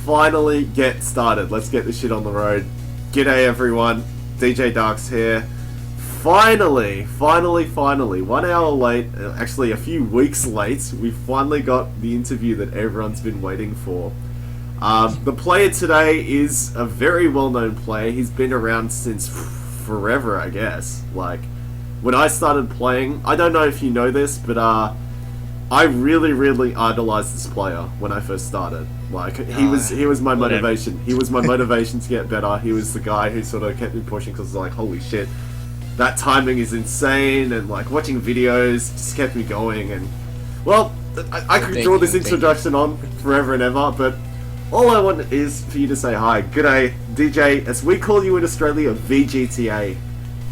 finally get started. Let's get this shit on the road. G'day everyone, DJ Darks here. Finally, 1 hour late, actually a few weeks late, we finally got the interview that everyone's been waiting for. The player today is a very well-known player. He's been around since forever, I guess. Like, when I started playing, I don't know if you know this, but I really idolized this player when I first started. Like, he was my motivation. He was my motivation to get better. He was the guy who sort of kept me pushing because like, holy shit, that timing is insane, and like watching videos just kept me going. And well, I could draw this introduction on forever and ever, but all I want is for you to say hi. G'day, DJ, as we call you in Australia, VGTA.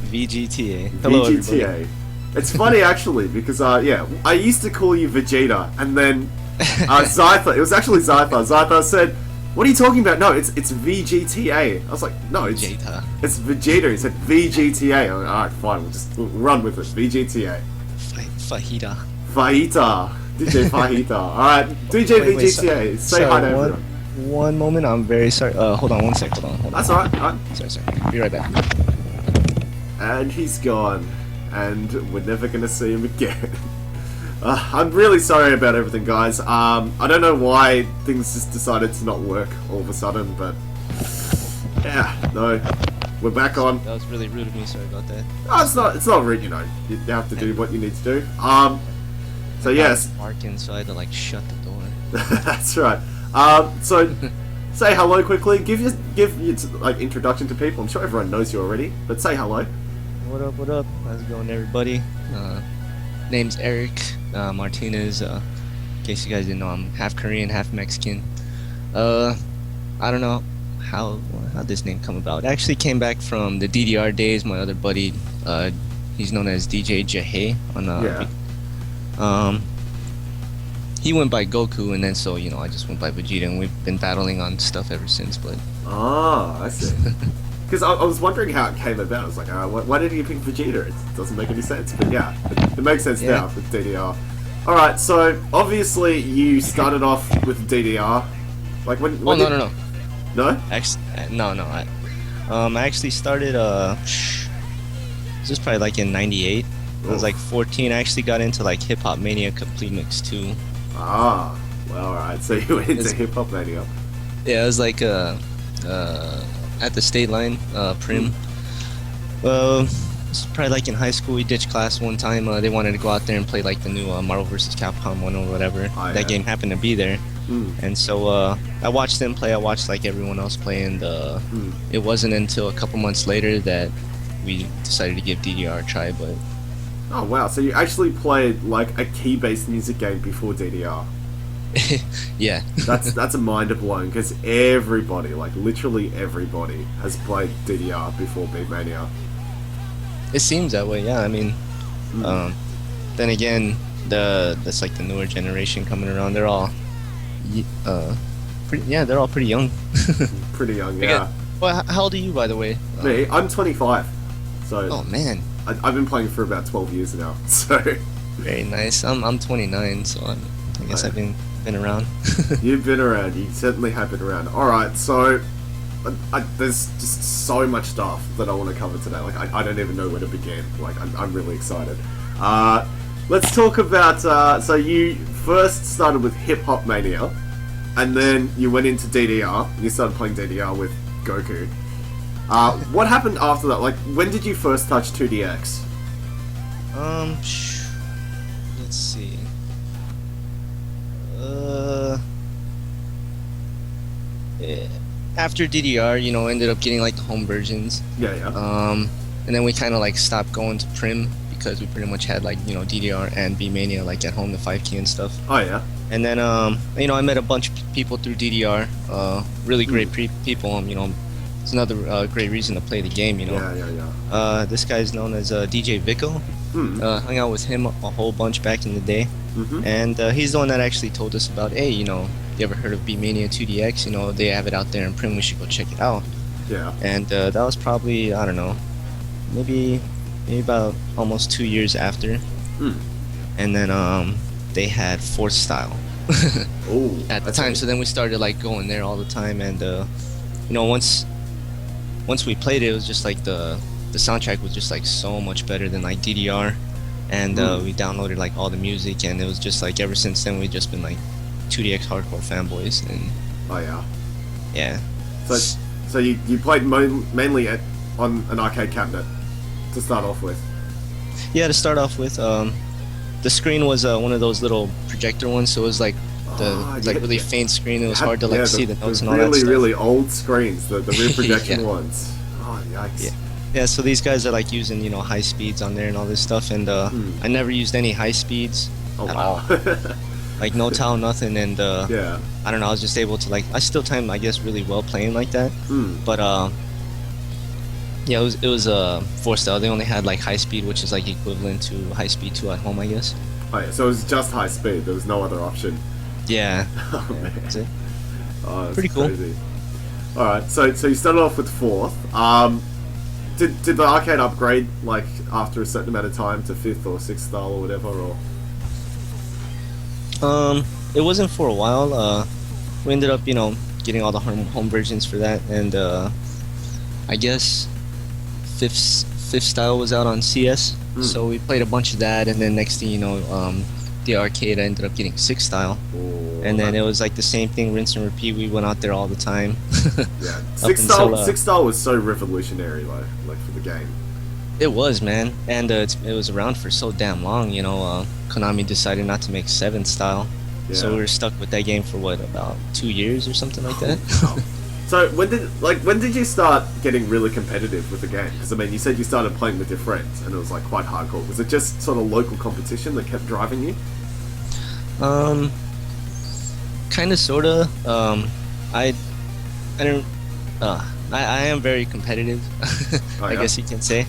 VGTA. Hello, VGTA. everybody. It's funny actually because yeah, I used to call you Vegeta, and then Zytha. It was actually Zytha. Zytha said, "What are you talking about?" No, it's VGTA. I was like, "No, it's Vegeta." He said VGTA. I'm like, all right, fine. We'll run with it. VGTA. Fajita. Fajita. DJ Fajita. All right, DJ VGTA. Say hi to everyone. One moment. I'm very sorry. Hold on one sec. Hold on. That's alright. Sorry. Be right back. And he's gone. And we're never gonna see him again. I'm really sorry about everything, guys. I don't know why things just decided to not work all of a sudden, but yeah, no, we're back on. That was really rude of me. Sorry about that. Oh, it's not rude, you know. You have to do what you need to do. So yes. Marking, so I had to like shut the door. That's right. So say hello quickly. Give your like introduction to people. I'm sure everyone knows you already, but say hello. What up? How's it going, everybody? Name's Eric Martinez. In case you guys didn't know, I'm half Korean, half Mexican. I don't know how this name come about. It actually came back from the DDR days. My other buddy, he's known as DJ Jahe on he went by Goku, and then so I just went by Vegeta, and we've been battling on stuff ever since. But I see. Because I was wondering how it came about. I was like, why did you pick Vegeta? It doesn't make any sense. But yeah, it makes sense now with DDR. Alright, so obviously you started off with DDR. Like when no. No? No. I actually started, this was probably like in 98. I was like 14. I actually got into like Hip Hop Mania Complete Mix 2. Ah, well, alright. So you went into Hip Hop Mania. Yeah, it was like, at the state line, Prim. It's probably like in high school. We ditched class one time. They wanted to go out there and play like the new Marvel vs. Capcom 1 or whatever. That game happened to be there, and so I watched them play. I watched like everyone else play, and it wasn't until a couple months later that we decided to give DDR a try. But oh wow, so you actually played like a key-based music game before DDR? yeah, that's a mind blown because everybody, like literally everybody, has played DDR before Big Mania. It seems that way, yeah. I mean, then again, that's like the newer generation coming around. They're all, they're all pretty young. Pretty young, yeah. Well, how old are you, by the way? Me, I'm 25. So. Oh man. I've been playing for about 12 years now. So. Very nice. I'm 29, so I guess I've been around. You've been around. You certainly have been around. All right, so. There's just so much stuff that I want to cover today. Like, I don't even know where to begin. Like, I'm really excited. Let's talk about, so you first started with Hip Hop Mania, and then you went into DDR, and you started playing DDR with Goku. What happened after that? Like, when did you first touch 2DX? Let's see. Yeah. After DDR, ended up getting like the home versions. Yeah. And then we kind of like stopped going to Prim because we pretty much had like DDR and B Mania like at home, the 5 key and stuff. Oh yeah. And then I met a bunch of people through DDR. Really great people. It's another great reason to play the game. Yeah. This guy's known as DJ Vico. Hung out with him a whole bunch back in the day. And he's the one that actually told us about, hey, you ever heard of B-Mania 2DX? They have it out there in Prim, we should go check it out. Yeah. And that was probably, I don't know, maybe about almost 2 years after. And then they had Force Style. Oh, at the time. So then we started like going there all the time, and you know, once we played it, it was just like the soundtrack was just like so much better than like DDR, and we downloaded like all the music, and it was just like ever since then we've just been like 2DX hardcore fanboys, and oh yeah. yeah. So you played mainly on an arcade cabinet to start off with. Yeah, to start off with, the screen was one of those little projector ones, so it was like like really faint screen. It was hard to like see the notes and all that stuff. Really old screens, the rear projection ones. Oh yikes. Yeah, so these guys are like using, you know, high speeds on there and all this stuff, and I never used any high speeds at all. Like no towel, nothing, and yeah. I don't know, I was just able to like, I still time, I guess, really well playing like that. But yeah, it was 4-style. They only had like high speed, which is like equivalent to high speed 2 at home, I guess. Oh yeah, so it was just high speed. There was no other option. Yeah. Oh man. That's it. Oh, that's pretty cool. Crazy. All right, so you started off with 4th. Did the arcade upgrade like after a certain amount of time to 5th or 6th style or whatever, or? It wasn't for a while. We ended up, you know, getting all the home versions for that, and I guess 5th style was out on CS, so we played a bunch of that, and then next thing you know, the arcade I ended up getting 6th style. Ooh, and then it was like the same thing, rinse and repeat. We went out there all the time. Yeah, 6th style was so revolutionary, like for the game. It was, man, and it was around for so damn long. You know, Konami decided not to make 7th style, so we were stuck with that game for what, about 2 years or something like that. So when did you start getting really competitive with the game? Because I mean, you said you started playing with your friends, and it was like quite hardcore. Was it just sort of local competition that kept driving you? Kind of, sorta. I am very competitive. I guess you can say.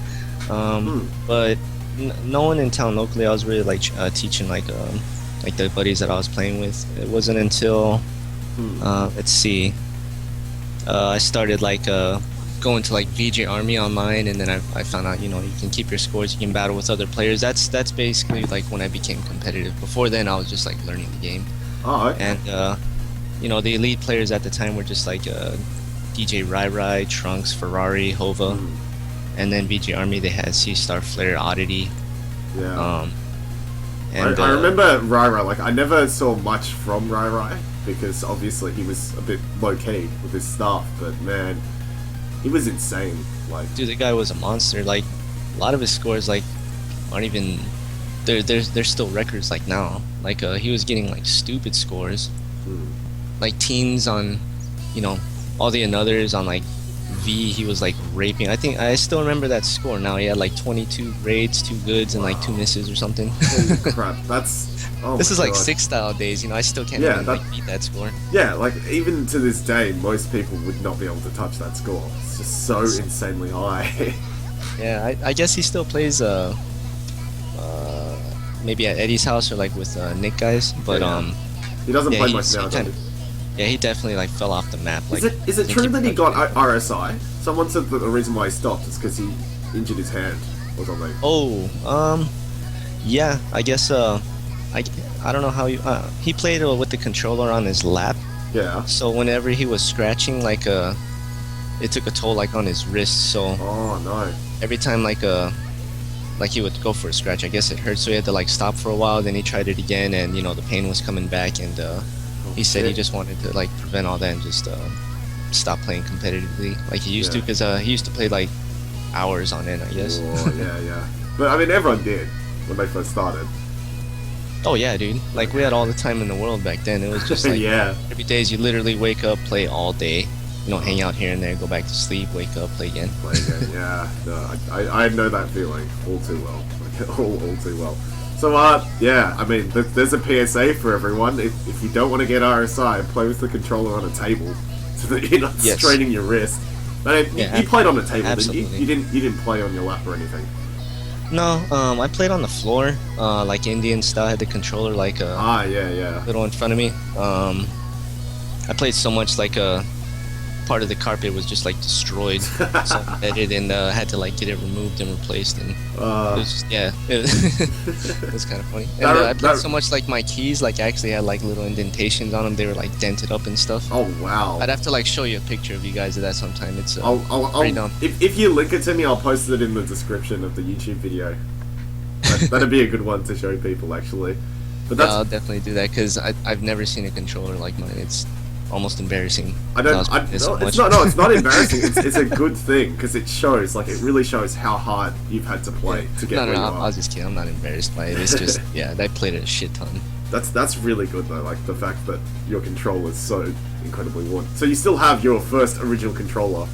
But no one in town locally. I was really like teaching like the buddies that I was playing with. It wasn't until let's see. I started like going to like VJ Army online, and then I found out, you know, you can keep your scores, you can battle with other players. That's basically like when I became competitive. Before then, I was just like learning the game. Oh, okay. And you know, the elite players at the time were just like DJ Rai, Trunks, Ferrari, Hova, and then VJ Army. They had C Star, Flare, Oddity. Yeah. And I remember Rai. Like I never saw much from Rai because obviously he was a bit low key with his stuff, but man, he was insane. Like, dude, the guy was a monster. Like, a lot of his scores like aren't even there's still records like now. Like he was getting like stupid scores, like teens on, you know, all the anothers on like V. He was like raping. I still remember that score now. He had like 22 raids, 2 goods, and like 2 misses or something. Holy crap, that's this is like 6th style days, you know. I still can't even like beat that score. Yeah, like even to this day, most people would not be able to touch that score. It's just so insanely high. Yeah, I guess he still plays maybe at Eddie's house or like with Nick guys, but he doesn't play much now, does he? Yeah, he definitely like fell off the map. Like, is it true that he got RSI? Someone said that the reason why he stopped is because he injured his hand or something. Oh, yeah, I guess I don't know how he played with the controller on his lap. Yeah. So whenever he was scratching, like it took a toll like on his wrist. So oh no. Every time like he would go for a scratch, I guess it hurt. So he had to like stop for a while. Then he tried it again, and you know the pain was coming back, and he said he just wanted to like prevent all that and just stop playing competitively like he used to, because he used to play like hours on end, I guess. Oh yeah. But I mean, everyone did when they first started. Oh yeah, dude. Like we had all the time in the world back then. It was just like every day you literally wake up, play all day, you know, hang out here and there, go back to sleep, wake up, play again. Play again, yeah. No, I know that feeling all too well. Like, all too well. So yeah, I mean, there's a PSA for everyone. If you don't want to get RSI, play with the controller on a table so that you're not straining your wrist. But you played on a table, absolutely. didn't you? You didn't play on your lap or anything. No, I played on the floor, like Indian style. I had the controller like little in front of me. I played so much like part part of the carpet was just like destroyed, so embedded, and had to like get it removed and replaced, and it was just, it was kind of funny. And I played so much like my keys, like I actually had like little indentations on them. They were like dented up and stuff. Oh wow! I'd have to like show you a picture of you guys of that sometime. It's pretty dumb. If you link it to me, I'll post it in the description of the YouTube video. That'd be a good one to show people actually. But yeah, I'll definitely do that because I've never seen a controller like mine. It's almost embarrassing. It's not embarrassing. It's a good thing because it shows, like, it really shows how hard you've had to play to get where you are. I was just kidding. I'm not embarrassed by it. It's just, yeah, I played it a shit ton. That's really good though. Like the fact that your controller is so incredibly worn. So you still have your first original controller.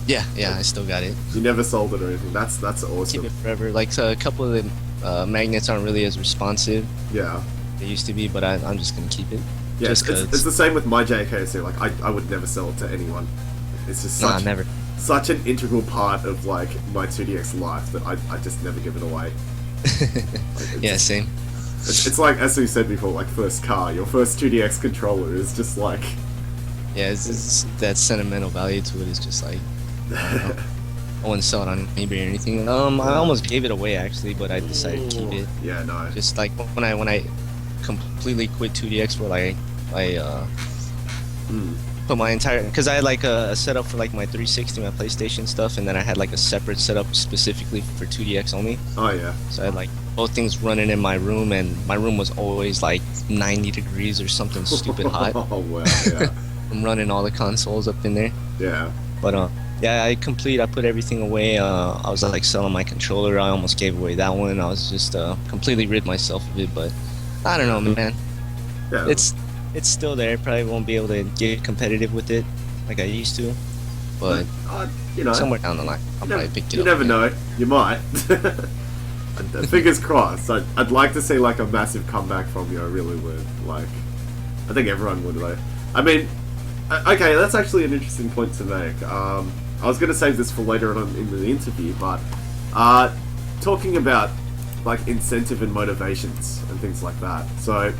Yeah, I still got it. You never sold it or anything. That's awesome. Keep it forever. Like, so a couple of the magnets aren't really as responsive. Yeah. They used to be, but I'm just gonna keep it. Yeah, it's the same with my JKC. Like, I would never sell it to anyone. It's just such an integral part of like my 2DX life that I just never give it away. Like, yeah, same. It's like, as we said before, like first car, your first 2DX controller is just like... Yeah, it's that sentimental value to it is just like... I wouldn't sell it on eBay or anything. I almost gave it away actually, but I decided to keep it. Yeah, no. Just like when I completely quit 2DX, where I put my entire, because I had like a setup for like my 360, my PlayStation stuff, and then I had like a separate setup specifically for 2DX only. Oh yeah. So I had like both things running in my room, and my room was always like 90 degrees or something stupid hot. Oh wow, yeah. I'm running all the consoles up in there. Yeah. But yeah, I put everything away. I was like selling my controller. I almost gave away that one. I was just completely rid myself of it, but I don't know, man. Yeah. It's still there. Probably won't be able to get competitive with it like I used to, but you know, somewhere down the line, I'll probably pick it up. You never know. You might. Fingers crossed. I'd like to see like a massive comeback from you. I really would. Like, I think everyone would though. I mean, okay, that's actually an interesting point to make. I was going to save this for later on in the interview, but talking about like incentive and motivations and things like that. So,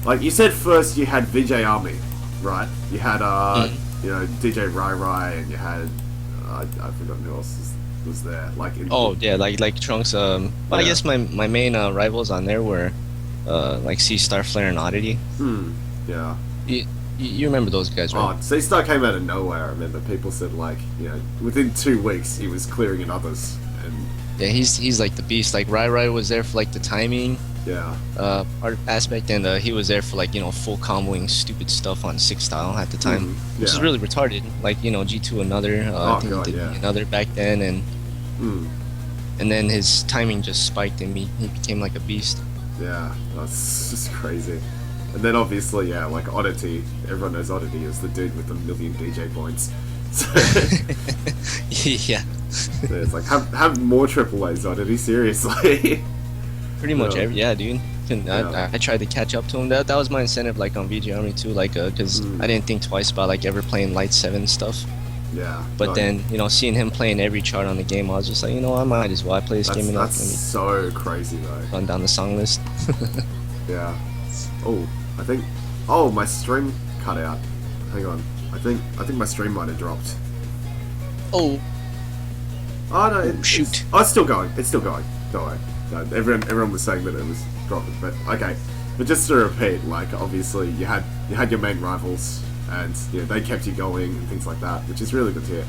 like you said, first you had VJ Army, right? You had you know, DJ Rai, and you had I forgot who else was there. Like like Trunks. But yeah. I guess my main rivals on there were like C Star, Flare, and Oddity. Yeah. You remember those guys, right? Oh, C-Star came out of nowhere. I remember people said like, you know, within 2 weeks he was clearing in others, and yeah, he's like the beast. Like Rai was there for like the timing, art aspect, and he was there for like, you know, full comboing stupid stuff on 6 style at the time, which is really retarded. Like, you know, G2 another, I think he did another back then, and then his timing just spiked and he became like a beast. Yeah, that's just crazy. And then obviously, yeah, like Oddity, everyone knows Oddity is the dude with the 1 million DJ points. So, yeah. So it's like, have more AAAs, Oddity, seriously. Pretty much yeah, dude. I tried to catch up to him. That was my incentive, like on VG Army too, like, because I didn't think twice about like ever playing Light 7 stuff. Yeah. But then, you know, seeing him playing every chart on the game, I was just like, you know, I might as well. I play this game enough. That's so crazy though. Run down the song list. Yeah. Oh, I think. Oh, my stream cut out. Hang on. I think my stream might have dropped. Oh. Oh no! Shoot. It's still going. It's still going. Don't worry. No, everyone was saying that it was dropping, but okay. But just to repeat, like obviously you had your main rivals, and you know, they kept you going and things like that, which is really good to hear.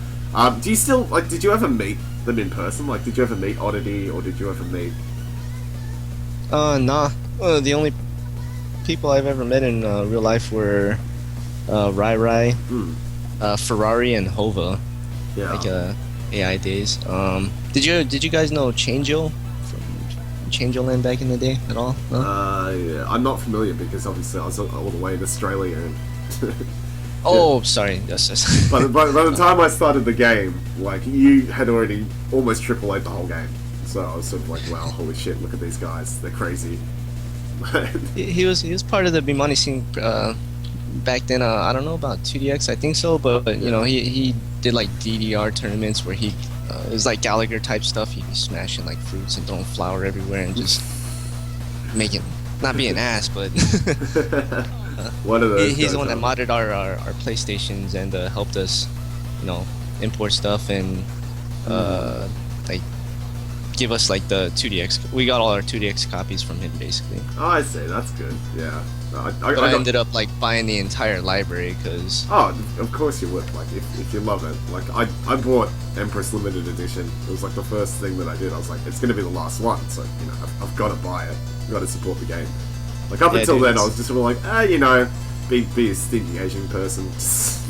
Do you still like? Did you ever meet them in person? Like, did you ever meet Oddity, or did you ever meet? Nah. The only people I've ever met in real life were Rai, Ferrari, and Hova. Yeah. Like AI days. Did you guys know Changeo from Changeo Land back in the day at all? No? Yeah, I'm not familiar because obviously I was all the way in Australia. And oh, sorry. Yes. By the time I started the game, like you had already almost AAA'd the whole game. So I was sort of like, wow, holy shit, look at these guys, they're crazy. he was part of the Bimani scene back then. I don't know about 2DX, I think so, but you know, he did like DDR tournaments where it was like Gallagher type stuff. He'd be smashing like fruits and throwing flour everywhere and just making, not being an ass, but One of those. He's the guys one that are- modded our PlayStations and helped us, import stuff and like give us like the 2DX. We got all our 2DX copies from him basically. Oh, I see. That's good. Yeah. No, But I ended up like buying the entire library because Oh, of course you would. Like, if you love it. Like, I bought Empress Limited Edition. It was like the first thing that I did. I was like, it's gonna be the last one, so I've got to buy it. I've got to support the game. Like up until then, I was just sort of like, be a stingy Asian person, just,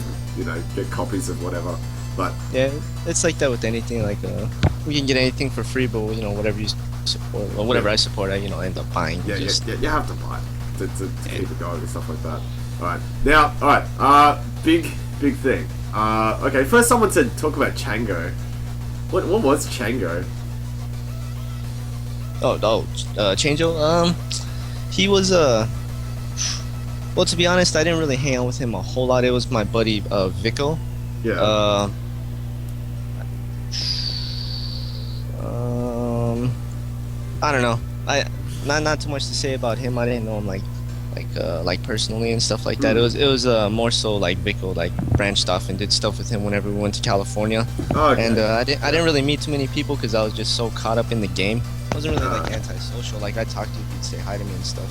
get copies of whatever. But yeah, it's like that with anything. Like we can get anything for free, but whatever you support or whatever I support, I end up buying. yeah, you have to buy it to keep it going and stuff like that. All right. Big thing. Okay, first someone said talk about Chango. What was Chango? Chango. He was well, to be honest, I didn't really hang out with him a whole lot. It was my buddy Vico. Yeah. I don't know. Not too much to say about him. I didn't know him like personally and stuff like that. It was more so like Vico like branched off and did stuff with him whenever we went to California. Oh, okay. And I didn't really meet too many people because I was just so caught up in the game. I wasn't really like antisocial. Like I talked to you, you'd say hi to me and stuff.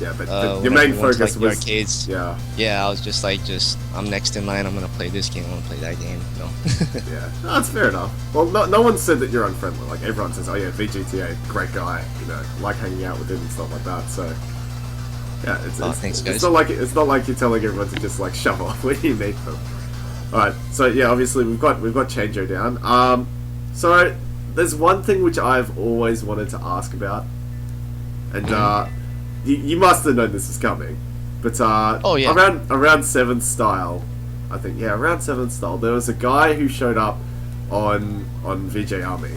Yeah, but your whenever main we went to, focus like, the was arcades. Yeah. Yeah, I was just like, I'm next in line. I'm gonna play this game. I'm gonna play that game. Yeah, no, that's fair enough. Well, no one said that you're unfriendly. Like everyone says, oh yeah, VGTA, great guy. Like hanging out with him and stuff like that. So yeah, thanks, guys. It's not like you're telling everyone to just like shove off when you meet them. All right, so yeah, obviously we've got Chango down. So there's one thing which I've always wanted to ask about, and you must have known this is coming, but Oh, yeah. around 7th style, I think, yeah, around 7th style, there was a guy who showed up on VJ Army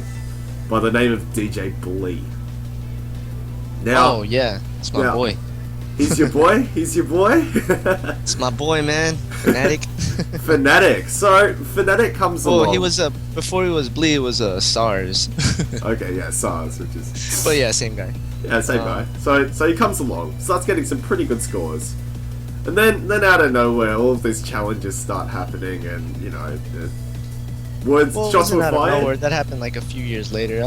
by the name of DJ Blee. Now, Oh yeah, it's my boy. he's your boy. He's your boy. It's my boy, man. Fanatic. Fanatic. So Fanatic comes along. Well, he was before he was Blee, it was SARS. Okay, yeah, SARS, which is. But yeah, same guy. Yeah, same guy. So he comes along, starts getting some pretty good scores, and then out of nowhere, all of these challenges start happening, and Well, it shots wasn't were out of fired. nowhere. That happened like a few years later.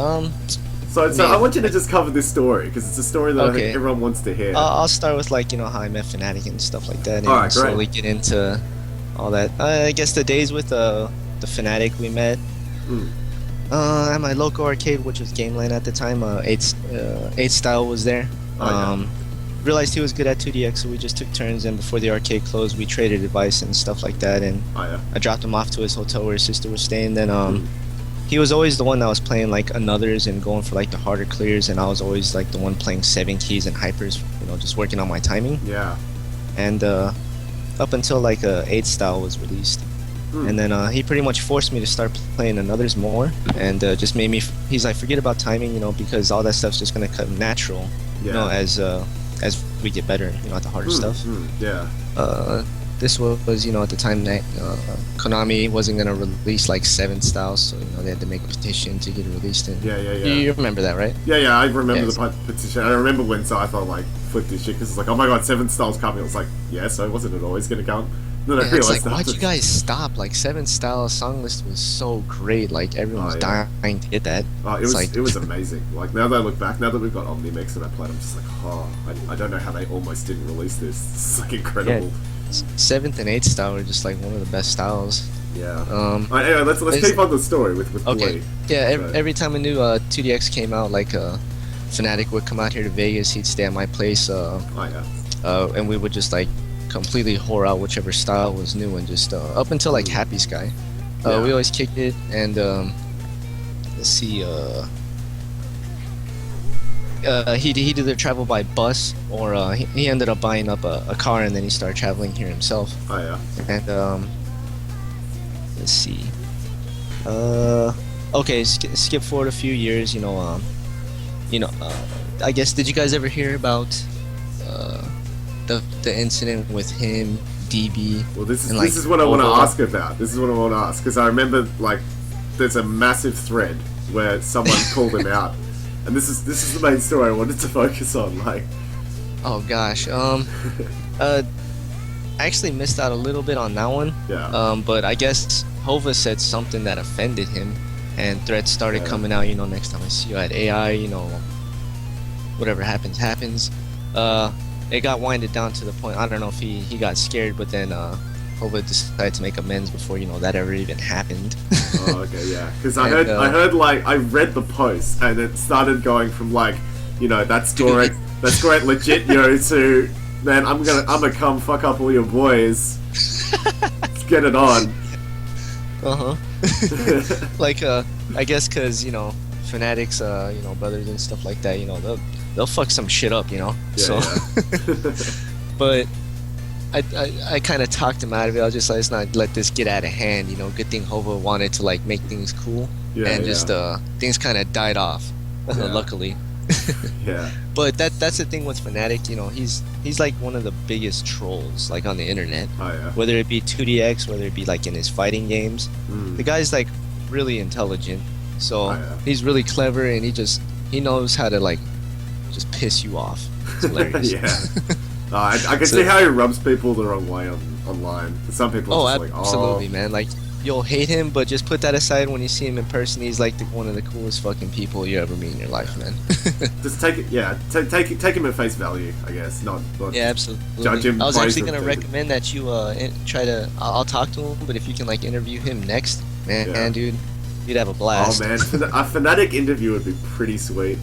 So I want you to just cover this story because it's a story that I think Okay. everyone wants to hear. I'll start with like how I met Fanatic and stuff like that, and Alright, great. slowly get into all that. I guess the days with the Fanatic we met. At my local arcade, which was Gameland at the time, 8 Style was there. Realized he was good at 2DX, so we just took turns, and before the arcade closed, we traded advice and stuff like that, and I dropped him off to his hotel where his sister was staying. Then he was always the one that was playing like Anothers and going for like the harder clears, and I was always like the one playing 7 keys and hypers, just working on my timing. Yeah. And up until like 8 Style was released. And then he pretty much forced me to start playing Anothers more, and just made me. He's like, forget about timing, because all that stuff's just gonna come natural, as we get better, at the harder stuff. Yeah. This was, at the time that Konami wasn't gonna release like 7 styles, so they had to make a petition to get it released. And Yeah. You remember that, right? Yeah. I remember the petition. I remember when Sci-Fi like flipped his shit because it's like, oh my god, 7 styles coming. I was like, yeah, so wasn't it always gonna come? Then I It's realized like, that why'd you guys stop? Like 7 style song list was so great. Like everyone was dying to get that. It was amazing. Like now that I look back, now that we've got Omnimix and I played, I'm just like, I don't know how they almost didn't release this. It's like incredible. Yeah. 7th and 8th style were just like one of the best styles. Yeah. Anyway, let's keep on the story with okay. Blee. Yeah. So- Every time a new 2DX came out, like Fanatic would come out here to Vegas. He'd stay at my place. And we would just like completely whore out whichever style was new, and just up until like Happy Sky, we always kicked it. And let's see, he'd either travel by bus or he ended up buying up a car, and then he started traveling here himself. And let's see, okay, skip forward a few years. I guess, did you guys ever hear about the incident with him, DB? Well, this is and, like, this is what I want to Oval? ask about. This is what I want to ask because I remember like there's a massive thread where someone called him out, and this is the main story I wanted to focus on. Like, Oh gosh, I actually missed out a little bit on that one. Yeah. But I guess Hova said something that offended him, and threats started coming out. Next time I see you at AI, whatever happens, happens. It got winded down to the point. I don't know if he got scared, but then Hova decided to make amends before that ever even happened. Oh, okay, yeah. Because I heard like I read the post and it started going from like, that's great, legit, to man, I'm gonna come fuck up all your boys. Let's get it on. Like I guess because Fanatics, brothers and stuff like that, they'll fuck some shit up, Yeah, so. yeah. But I kind of talked him out of it. I was just like, let's not let this get out of hand. Good thing Hova wanted to like make things cool, and just things kind of died off. Luckily. Yeah. But that's the thing with Fanatic. He's like one of the biggest trolls like on the internet. Oh yeah. Whether it be 2DX, whether it be like in his fighting games, the guy's like really intelligent. So he's really clever, and he knows how to like just piss you off. It's hilarious. Yeah. I can see how he rubs people the wrong way online. Some people are just absolutely, man. Like, you'll hate him, but just put that aside. When you see him in person, he's like one of the coolest fucking people you ever meet in your life, man. Just take it, take him at face value, I guess. Not yeah, absolutely. Judge him. I was actually gonna recommend that you try to. I'll talk to him, but if you can like interview him next, man, dude, you'd have a blast. Oh man, a Fanatic interview would be pretty sweet.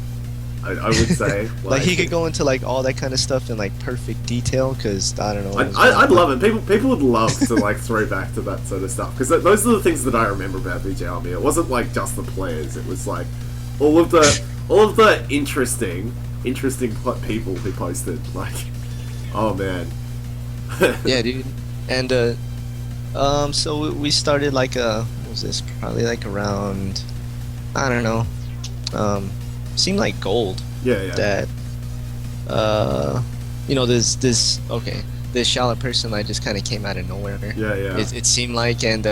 I would say like he could go into like all that kind of stuff in like perfect detail, because I don't know. I'd love it. People would love to like throw back to that sort of stuff, because those are the things that I remember about VG Army. It wasn't like just the players. It was like all of the interesting people who posted. Like, oh man. Yeah, dude. And so we started like what was this? Probably like around, I don't know. Seemed like gold. Yeah. That this shallow person like just kind of came out of nowhere. Yeah. It seemed like, and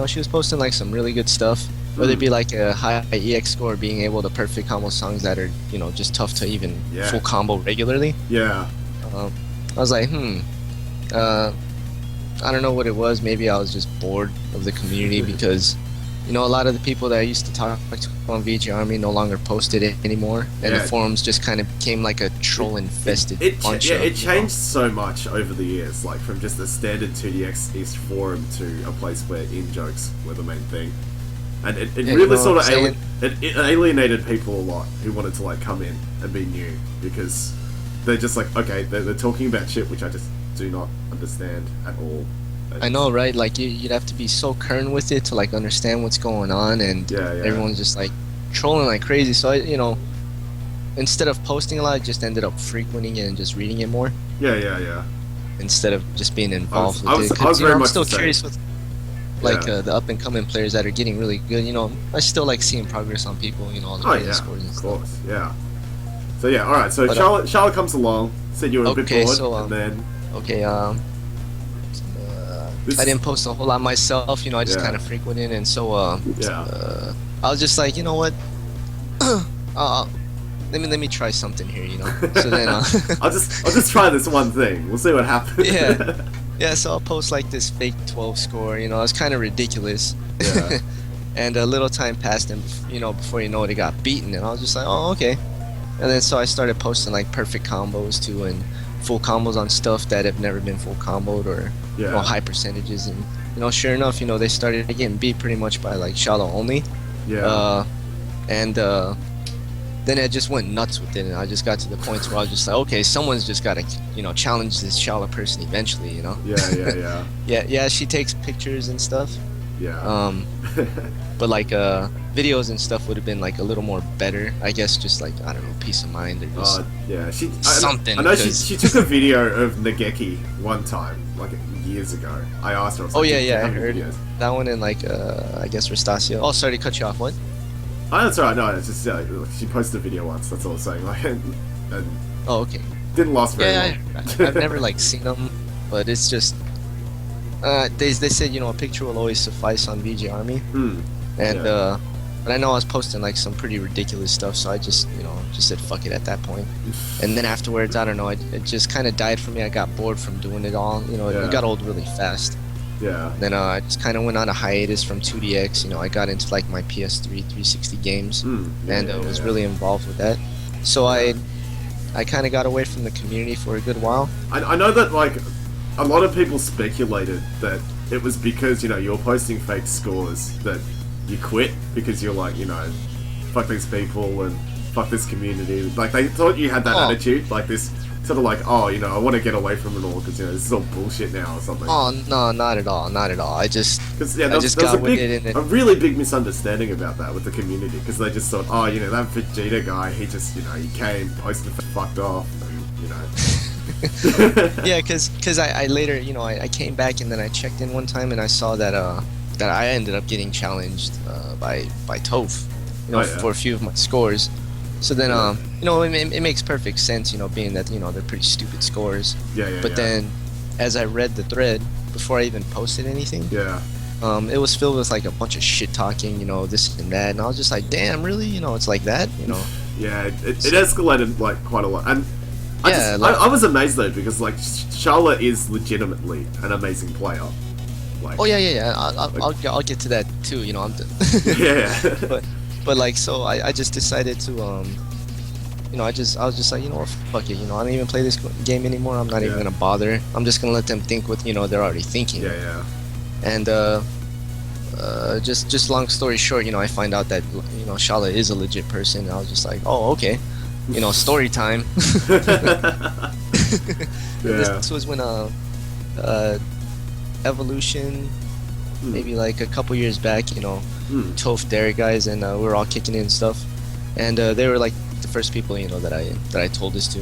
she was posting like some really good stuff, whether it be like a high EX score, being able to perfect combo songs that are just tough to even full combo regularly. Yeah. I was like, I don't know what it was. Maybe I was just bored of the community because a lot of the people that I used to talk to on VG Army no longer posted it anymore, and the forums just kind of became like a troll-infested bunch of... It changed so much over the years, like from just a standard 2DX East forum to a place where in-jokes were the main thing. And it really sort of it alienated people a lot who wanted to like come in and be new, because they're just like, okay, they're talking about shit which I just do not understand at all. I know, right? Like you'd have to be so current with it to like understand what's going on, and everyone's just like trolling like crazy. So I, instead of posting a lot, I just ended up frequenting it and just reading it more. Yeah. Instead of just being involved I with it. I was very I'm much still curious with like the up and coming players that are getting really good. I still like seeing progress on people. All the scores and of stuff. course, yeah. So yeah, all right. So But, Charlotte comes along, said you were a bit bored, and then I didn't post a whole lot myself, I just kind of frequented, and so I was just like, you know what, let me try something here, So then I'll just try this one thing. We'll see what happens. Yeah. So I'll post like this fake 12 score. It was kind of ridiculous. Yeah. And a little time passed, and before you know it, it got beaten, and I was just like, oh, okay. And then so I started posting like perfect combos too, and full combos on stuff that have never been full comboed, or high percentages, and sure enough, they started getting beat pretty much by like shallow only. And then I just went nuts with it, and I just got to the point where I was just like, okay, someone's just got to challenge this shallow person eventually. Yeah, she takes pictures and stuff. But like videos and stuff would have been like a little more better, I guess. Just like, I don't know, peace of mind, or just something. I know she took a video of Nageki one time, like years ago. I asked her. I heard that one in like I guess Rastasio. Oh, sorry to cut you off. What? Oh, that's alright. No, it's just she posted a video once. That's all I'm saying. Like, and oh, okay. Didn't last very long. I've never like seen them, but it's just they said a picture will always suffice on VG Army, and But I know I was posting like some pretty ridiculous stuff, so I just, just said fuck it at that point. And then afterwards, I don't know, it just kind of died for me. I got bored from doing it all. Yeah. It got old really fast. Yeah. Then I just kind of went on a hiatus from 2DX. I got into like my PS3 360 games, and was really involved with that. So I kind of got away from the community for a good while. I know that like a lot of people speculated that it was because you were posting fake scores that you quit because you're like fuck these people and fuck this community. Like they thought you had that attitude, like this sort of like I want to get away from it all because this is all bullshit now or something. Oh no, not at all, not at all. I just there's a really big misunderstanding about that with the community because they just thought that Vegeta guy he just he came posted fucked off and yeah, because I later I came back and then I checked in one time and I saw that that I ended up getting challenged by Toph for a few of my scores. So then it makes perfect sense being that they're pretty stupid scores. But then as I read the thread before I even posted anything, it was filled with like a bunch of shit talking, this and that, and I was just like, damn, really, it's like that, Yeah, it escalated like quite a lot, and I was amazed though because like Charlotte is legitimately an amazing player. Like, I'll get to that too. I'm but like so I just decided to I was just like fuck it, I don't even play this game anymore. I'm not even gonna bother. I'm just gonna let them think what they're already thinking. And just long story short, I find out that Shala is a legit person. And I was just like, oh okay, story time. This was when Evolution, maybe like a couple years back, Toph Dare guys, and we were all kicking in and stuff, and they were like the first people that I told this to.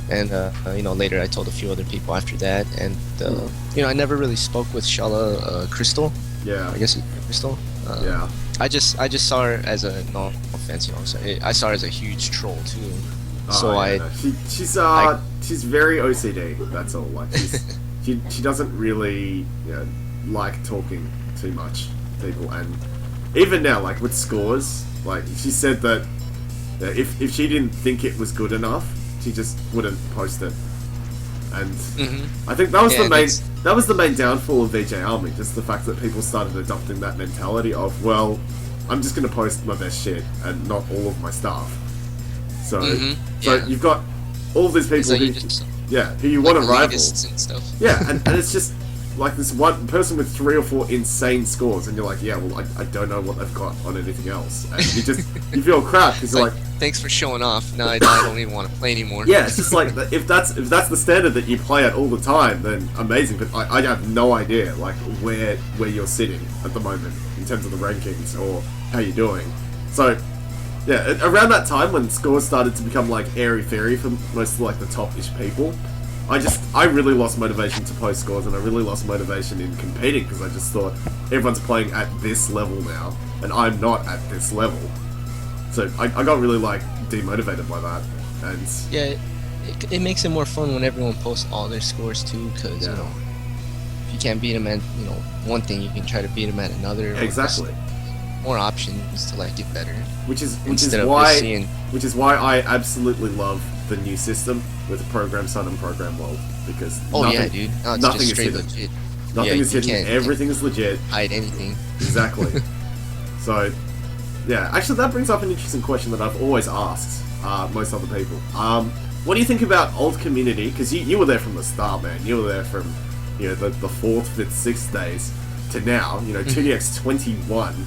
And later I told a few other people after that, and I never really spoke with Shala Crystal. I guess it's Crystal. I just saw her as a no offense, I saw her as a huge troll too. She's very OCD. That's all. Like she doesn't really like talking too much to people, and even now, like with scores, like she said that if she didn't think it was good enough, she just wouldn't post it. And I think that was the main downfall of VJ Army, just the fact that people started adopting that mentality of, well, I'm just going to post my best shit and not all of my stuff. So you've got all these people who you want to rival. And stuff. And it's just like this one person with 3 or 4 insane scores, and you're like, I don't know what they've got on anything else, and you feel crap because you're like, thanks for showing off. Now I don't even want to play anymore. It's just like if that's the standard that you play at all the time, then amazing. But I have no idea like where you're sitting at the moment in terms of the rankings or how you're doing. So around that time when scores started to become like airy-fairy for most of like the top-ish people, I really lost motivation to post scores, and I really lost motivation in competing because I just thought everyone's playing at this level now, and I'm not at this level. So I got really like demotivated by that, and it makes it more fun when everyone posts all their scores too, because if you can't beat them at one thing, you can try to beat them at another. Exactly. More options to like get better. Which is why I absolutely love the new system with Program Sun and Program World, because nothing is hidden. Legit. Nothing is hidden. Everything is legit. Hide anything. Exactly. So, actually, that brings up an interesting question that I've always asked most other people. What do you think about old community? Because you were there from the start, man. You were there from the 4th, 5th, 6th days to now. 2DX 21.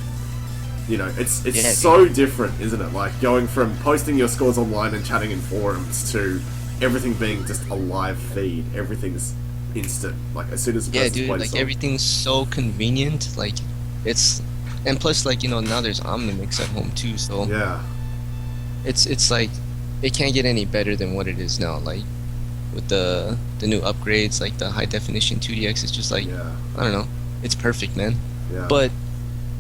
It's so different, isn't it? Like going from posting your scores online and chatting in forums to everything being just a live feed. Everything's instant. Like as soon as the person's played like everything's so convenient. Like and plus like now there's Omnimix at home too. So it's like it can't get any better than what it is now. Like with the new upgrades, like the high definition 2DX, it's just like I don't know. It's perfect, man. But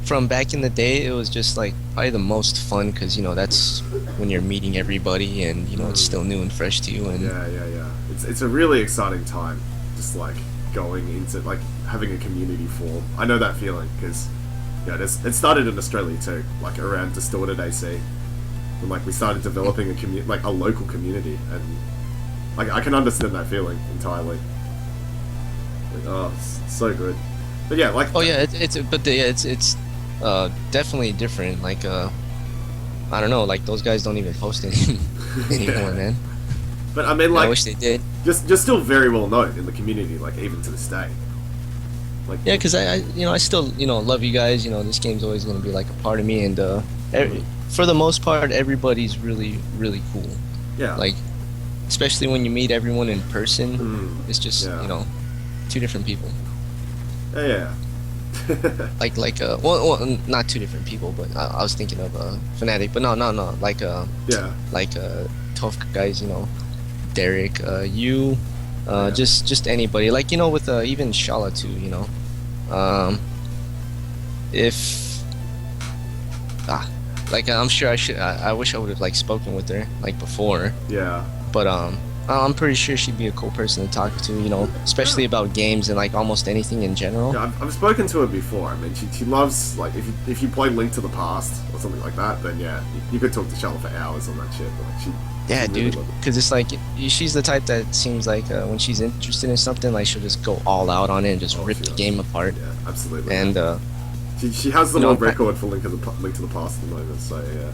from back in the day, it was just like probably the most fun because that's when you're meeting everybody and it's still new and fresh to you. And it's a really exciting time, just like going into like having a community form. I know that feeling because yeah, it started in Australia too, like around Distorted AC, and like we started developing a local community, and like I can understand that feeling entirely. Like, oh, it's so good. But yeah, like Oh yeah, it's definitely different. Like I don't know, like those guys don't even post anymore, man. But I mean, I like, wish they did. just still very well known in the community, like even to this day. Like, Yeah, because I still, love you guys. This game's always gonna be like a part of me, and for the most part, everybody's really, really cool. yeah, Like, especially when you meet everyone in person, it's just, yeah. two different people. Yeah. Well, not two different people, but I was thinking of Fanatic, but no, like Yeah. tough guys, Derek, you, just anybody, like with even Shala too, if like I'm sure I wish I would have like spoken with her like before, Yeah. but I'm pretty sure she'd be a cool person to talk to, especially about games and like almost anything in general. Yeah, I've spoken to her before. I mean, she loves, like, if you play Link to the Past or something like that, then yeah, you could talk to Charlotte for hours on that shit. But like, Yeah, she really dude, loves it. because it's like she's the type that seems like when she's interested in something, like she'll just go all out on it and just rip she the does. game apart. Yeah, absolutely. And she has the you know, world record for Link to the Past at the moment. So yeah.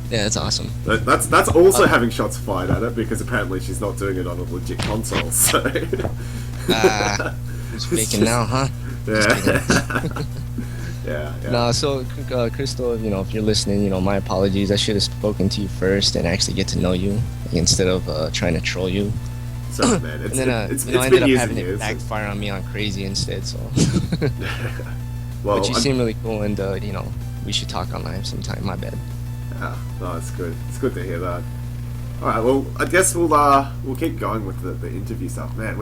yeah, that's awesome. That's also having shots fired at it because apparently she's not doing it on a legit console. So Who's faking now, huh? yeah. Yeah. No, so Crystal, if you're listening, my apologies. I should have spoken to you first and actually get to know you instead of trying to troll you. Sorry, man. And then I ended been up years having and it years. backfire on me on crazy instead. So, Well, but you seem really cool, and we should talk online sometime. My bad. Yeah, no, it's good. It's good to hear that. All right, well, I guess we'll keep going with the interview stuff, man.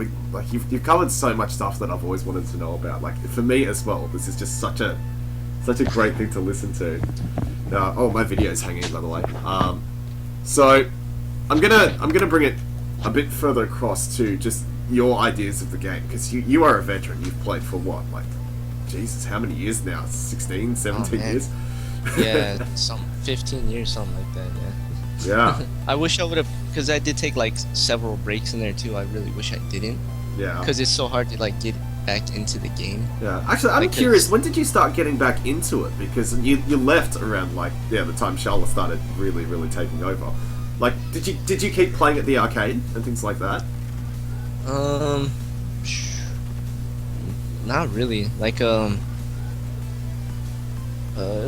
You've covered so much stuff that I've always wanted to know about. Like for me as well, this is just such a great thing to listen to. My video's hanging, by the way. So I'm gonna bring it a bit further across to just your ideas of the game, because you are a veteran. You've played for what, like, Jesus, how many years now? 16, 17 man. years? Yeah, 15 years, something like that. Yeah. Yeah. I wish I would have, because I did take like several breaks in there too. I really wish I didn't, Yeah. because it's so hard to like get back into the game. Yeah. Actually, I'm curious, when did you start getting back into it? Because you left around the time Charlotte started really, really taking over. Like, did you keep playing at the arcade and things like that? Not really. Like it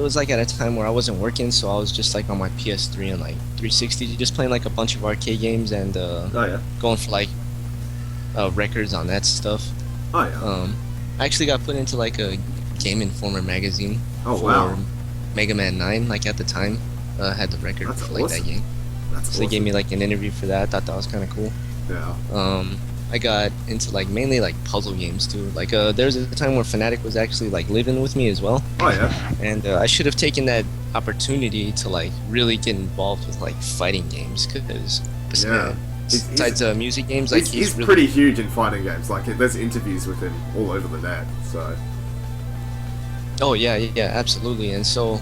was like at a time where I wasn't working, so I was just like on my PS3 and like 360, just playing like a bunch of arcade games and Oh yeah. going for like records on that stuff. Oh yeah. I actually got put into like a Game Informer magazine Oh, for wow. Mega Man 9. Like at the time, had the record That's for like awesome. that game. That's So they gave me like an interview for that. I thought that was kind of cool. Yeah. I got into like mainly like puzzle games too. Like there was a time where Fanatic was actually like living with me as well, Oh yeah. and I should have taken that opportunity to like really get involved with like fighting games, because Yeah. besides music games, like he's really, pretty huge in fighting games. Like, there's interviews with him all over the net. So Oh yeah, absolutely. And so,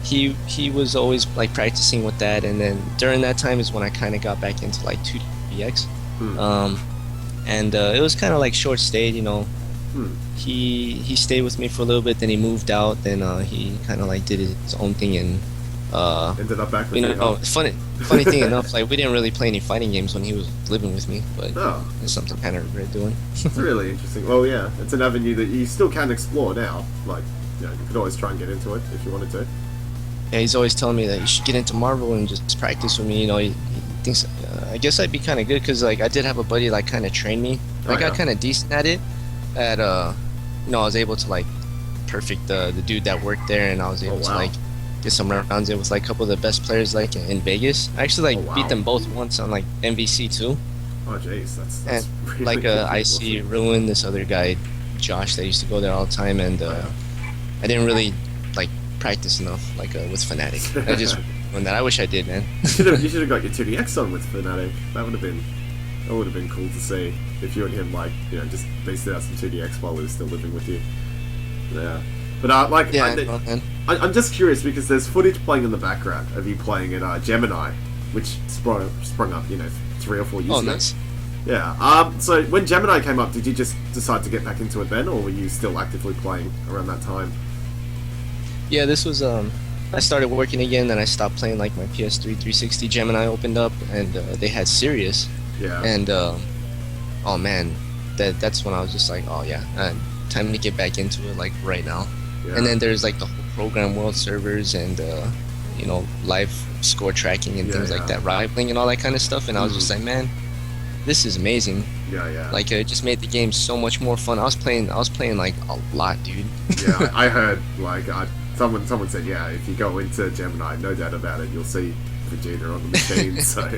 he was always like practicing with that, and then during that time is when I kind of got back into like 2DX. And it was kind of like short stayed, He stayed with me for a little bit, then he moved out, then he kind of like did his own thing, and ended up back with funny thing enough, like we didn't really play any fighting games when he was living with me, but Oh, it's something kind of regret doing. it's really interesting. Well, yeah, it's an avenue that you still can explore now. Like, you could always try and get into it if you wanted to. Yeah, he's always telling me that you should get into Marvel and just practice with me. He thinks I guess I'd be kind of good, because like I did have a buddy like kind of train me. I got kind of decent at it. At I was able to like perfect the dude that worked there, and I was able to like get some rounds in with like a couple of the best players like in Vegas. I actually like beat them both once on like MVC too. Oh jeez, that's And really like I see Ruin, this other guy, Josh, that used to go there all the time, and I didn't really like practice enough like with Fanatic. I just when that I wish I did, man. You should have got your 2DX on with Fanatic. That would have been cool to see if you and him just beasted out some 2DX while he was still living with you. Yeah. But like, Yeah, no, man. I'm just curious because there's footage playing in the background of you playing at Gemini, which sprung up, 3 or 4 years Oh, ago. nice. Yeah. So when Gemini came up, did you just decide to get back into it then, or were you still actively playing around that time? Yeah, this was I started working again, then I stopped playing like my PS3 360. Gemini opened up, and they had Sirius, Yeah. and oh man, that's when I was just like, oh yeah, time to get back into it like right now. Yeah. And then there's like the whole program world servers and live score tracking and Yeah, things like yeah. that, rivaling and all that kind of stuff. And I was just like, man, this is amazing. Yeah. Like it just made the game so much more fun. I was playing like a lot, dude. Yeah, I heard like someone said, yeah, if you go into Gemini, no doubt about it, you'll see Vegeta on the machine. So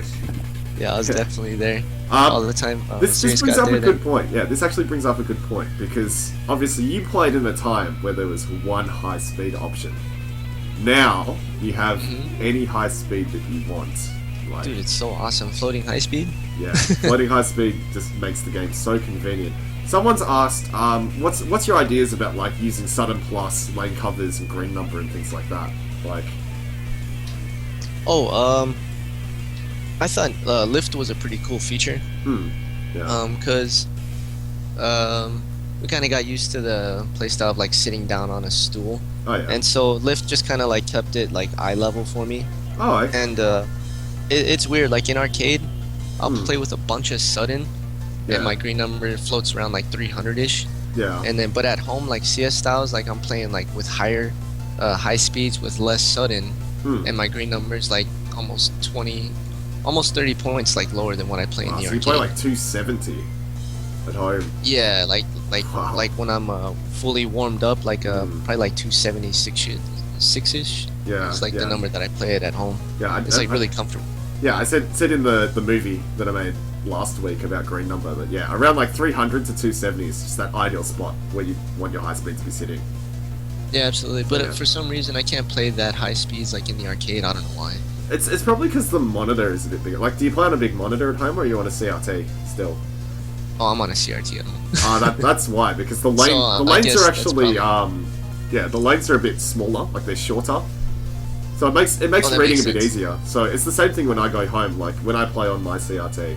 Yeah, I was definitely there all the time. This Sirius brings got up a there, good then- point. Yeah, this actually brings up a good point because obviously you played in a time where there was one high speed option. Now you have Mhm. any high speed that you want. Like, Dude, it's so awesome. Floating high speed. yeah, floating high speed just makes the game so convenient. Someone's asked, what's your ideas about like using sudden plus, lane covers, and green number and things like that? Like, Oh, I thought lift was a pretty cool feature. yeah, Cause we kind of got used to the playstyle of like sitting down on a stool, oh yeah, and so lift just kind of like kept it like eye level for me. oh okay. And it's weird. Like in arcade, I'll Hmm. play with a bunch of sudden, Yeah. and my green number floats around like 300-ish. Yeah, And then, but at home, like CS styles, like I'm playing like with high speeds with less sudden, Hmm. and my green number is like almost 30 points like lower than what I play in Wow, the so you arcade. play like 270 at home. Yeah, like Wow. like when I'm fully warmed up, like Mm. probably like 276-ish. Yeah, It's like yeah. the number that I play it at home. Yeah, It's like really comfortable. Yeah, I said in the movie that I made last week about green number that yeah, around like 300 to 270 is just that ideal spot where you want your high speed to be sitting. Yeah, absolutely. But Yeah. for some reason, I can't play that high speeds like in the arcade. I don't know why. It's probably because the monitor is a bit bigger. Like, do you play on a big monitor at home or you want a CRT still? Oh, I'm on a CRT at home. That's why, because the So, the I lanes guess are that's actually probably- yeah, the lanes are a bit smaller, like they're shorter. So it makes Oh, that reading makes a bit sense. easier. So it's the same thing when I go home. Like when I play on my CRT,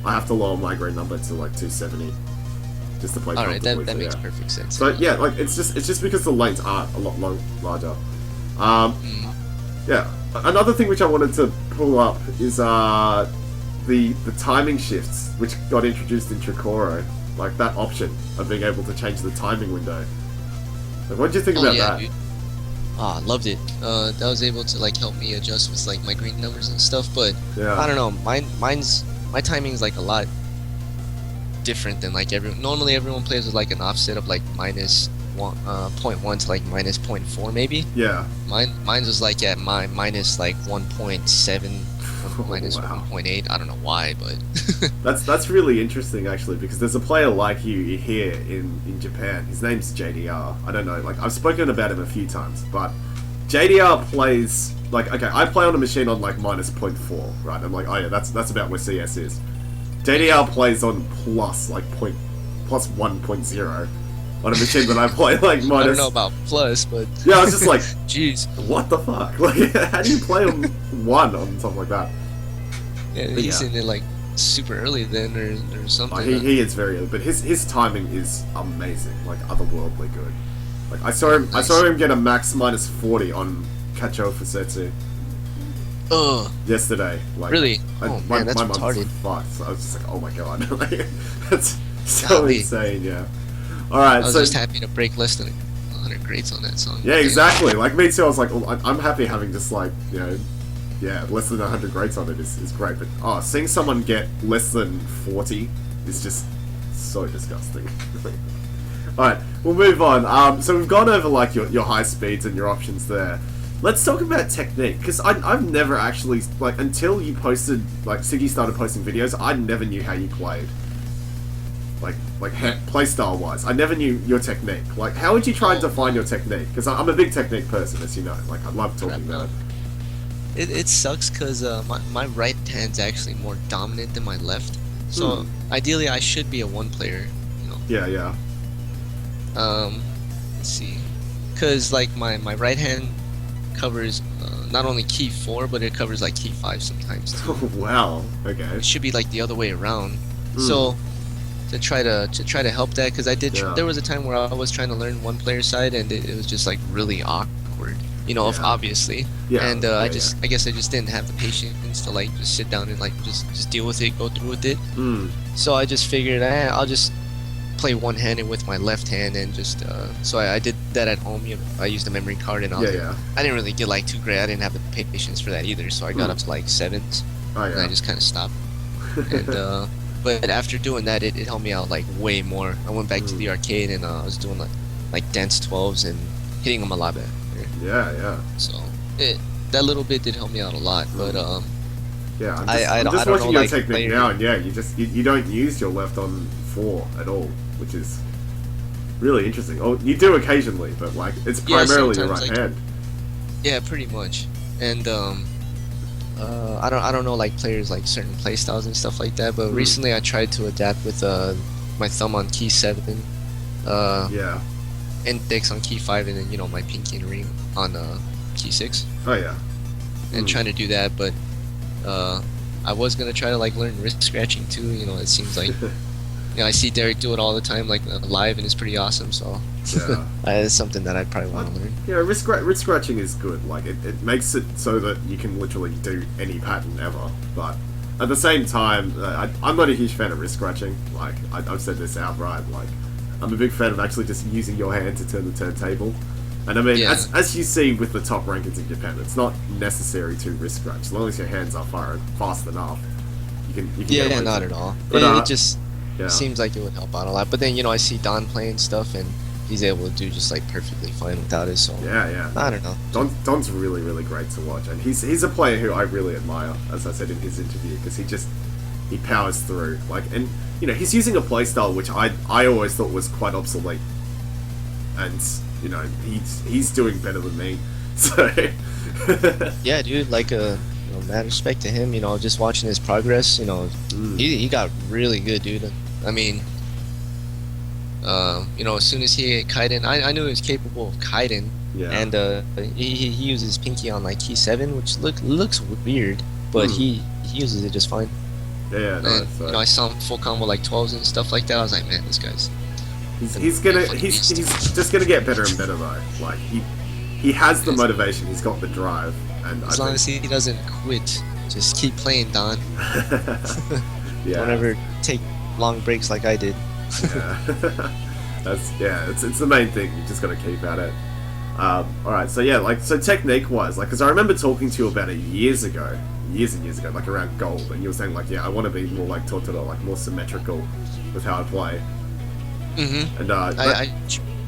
I have to lower my green number to like 270 just to play All right, comfortably. that so, makes yeah. perfect sense. So yeah, like it's just because the lanes are a lot larger. Mm. Yeah. Another thing which I wanted to pull up is the timing shifts which got introduced in Tricoro, like that option of being able to change the timing window. Like, what did you think about that? Dude. I loved it. That was able to like help me adjust with like my green numbers and stuff. But Yeah. I don't know. My timing is like a lot different than like everyone. Normally, everyone plays with like an offset of like minus 0.1 to like minus 0.4 maybe. Yeah. Mine's was like at minus like 1.7, minus Wow. 1.8. I don't know why, but That's really interesting actually, because there's a player like you here in Japan. His name's JDR. I don't know, like I've spoken about him a few times, but JDR plays like, okay, I play on a machine on like minus 0.4, right? I'm like, oh yeah, that's about where CS is. JDR plays on plus 1.0 on a machine that I play like minus. I don't know about plus, but Yeah, I was just like, jeez. what the fuck? Like, how do you play on 1 on something like that? Yeah, But he's yeah. in it like super early then or something. Oh, he is very early, but his timing is amazing, like otherworldly good. Like I saw him get a max minus 40 on Kacho Fusetsu Ugh, yesterday. Like, really? Oh man, that's month's retarded. fucked. So I was just like, oh my god, like, that's so Golly. insane. Yeah. All right, I was so just happy to break less than 100 grades on that song. yeah, exactly. Like me too. I was like, well, I'm happy having just like less than 100 grades on it is great. But seeing someone get less than 40 is just so disgusting. Alright, we'll move on. So we've gone over like your high speeds and your options there. Let's talk about technique, because I've never actually, like, until you posted, like, Siggy started posting videos, I never knew how you played. Like playstyle wise, I never knew your technique. Like, how would you try and define your technique? Because I'm a big technique person, as you know. Like, I love talking about it. It sucks because my right hand's actually more dominant than my left. So ideally, I should be a one player. You know. Yeah. let's see, because like my right hand covers not only key 4, but it covers like key 5 sometimes too. Oh, wow. Okay. It should be like the other way around. Mm. So to try to help that, because I did Yeah. there was a time where I was trying to learn one player side, and it was just like really awkward, you know, Yeah. obviously. Yeah. And yeah, I guess I just didn't have the patience to like just sit down and like just deal with it, go through with it. Mm. So I just figured I'll just play one-handed with my left hand, and just so I did that at home. I used a memory card, and Yeah. I didn't really get like too great. I didn't have the patience for that either, so I got up to like 7s, Oh, and I yeah. just kind of stopped. And but after doing that, it helped me out like way more. I went back to the arcade, and I was doing like dance 12s and hitting them a lot better. Yeah. So that little bit did help me out a lot. But Yeah, I I'm don't just know, watching your like, technique player- now, and yeah, you don't use your left on 4 at all, which is really interesting. Oh, you do occasionally, but like it's Yeah, primarily your sometimes, right like- hand. Yeah, pretty much. And I don't know like players like certain play styles and stuff like that. But recently I tried to adapt with my thumb on key 7, Yeah. index on key 5, and then my pinky and ring on key 6, Oh yeah. and trying to do that. But I was gonna try to like learn wrist scratching too. It seems like I see Derek do it all the time, like live, and it's pretty awesome. So Yeah. it's something that I probably want to learn. Yeah, wrist scratching is good. Like it makes it so that you can literally do any pattern ever. But at the same time, I'm not a huge fan of wrist scratching. Like I've said this outright. Like I'm a big fan of actually just using your hand to turn the turntable. And I mean, Yeah. as you see with the top rankings in Japan, it's not necessary to wrist scratch as long as your hands are fast enough. You can Yeah, get away not with at all. But, it just Yeah. seems like it would help out a lot. But then I see Don playing stuff, and he's able to do just like perfectly fine without it. So Yeah. I don't know. Don's really, really great to watch, and he's a player who I really admire, as I said in his interview, because he powers through. Like, and he's using a playstyle which I always thought was quite obsolete, and he's doing better than me. So Yeah, dude. Like mad respect to him. Just watching his progress. He got really good, dude. I mean, as soon as he hit Kaiden, I knew he was capable of Kaiden. Yeah. And he uses pinky on like key 7, which looks weird, but he uses it just fine. yeah, no, And so I saw him full combo like 12s and stuff like that. I was like, man, this guy's he's just gonna get better and better though. Like he has the motivation, he's got the drive, and as long as he doesn't quit, just keep playing, Don. yeah. Don't ever take long breaks like I did. Yeah. It's the main thing. You just got to keep at it. All right. So technique wise, because I remember talking to you about it years and years ago, like around gold, and you were saying like, I want to be more like Totoro, like more symmetrical with how I play. Mm-hmm. And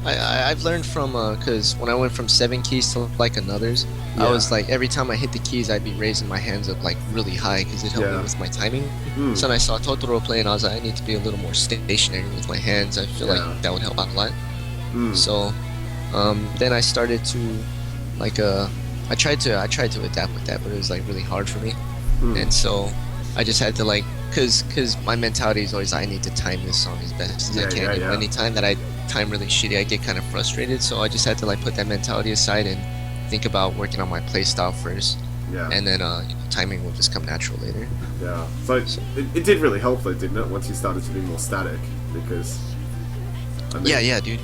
I've learned from because when I went from 7 keys to like another's, Yeah. I was like every time I hit the keys, I'd be raising my hands up like really high because it helped Yeah. me with my timing. Mm. So then I saw Totoro play, and I was like, I need to be a little more stationary with my hands. I feel Yeah. like that would help out a lot. Mm. So then I started to like I tried to adapt with that, but it was like really hard for me. Mm. And so I just had to like because my mentality is always I need to time this song as best as I can. Yeah. Anytime that I time really shitty, I get kind of frustrated. So I just had to like put that mentality aside and think about working on my play style first, Yeah. and then timing will just come natural later. Yeah. So it did really help though, didn't it? Once you started to be more static, because I mean, Yeah, dude.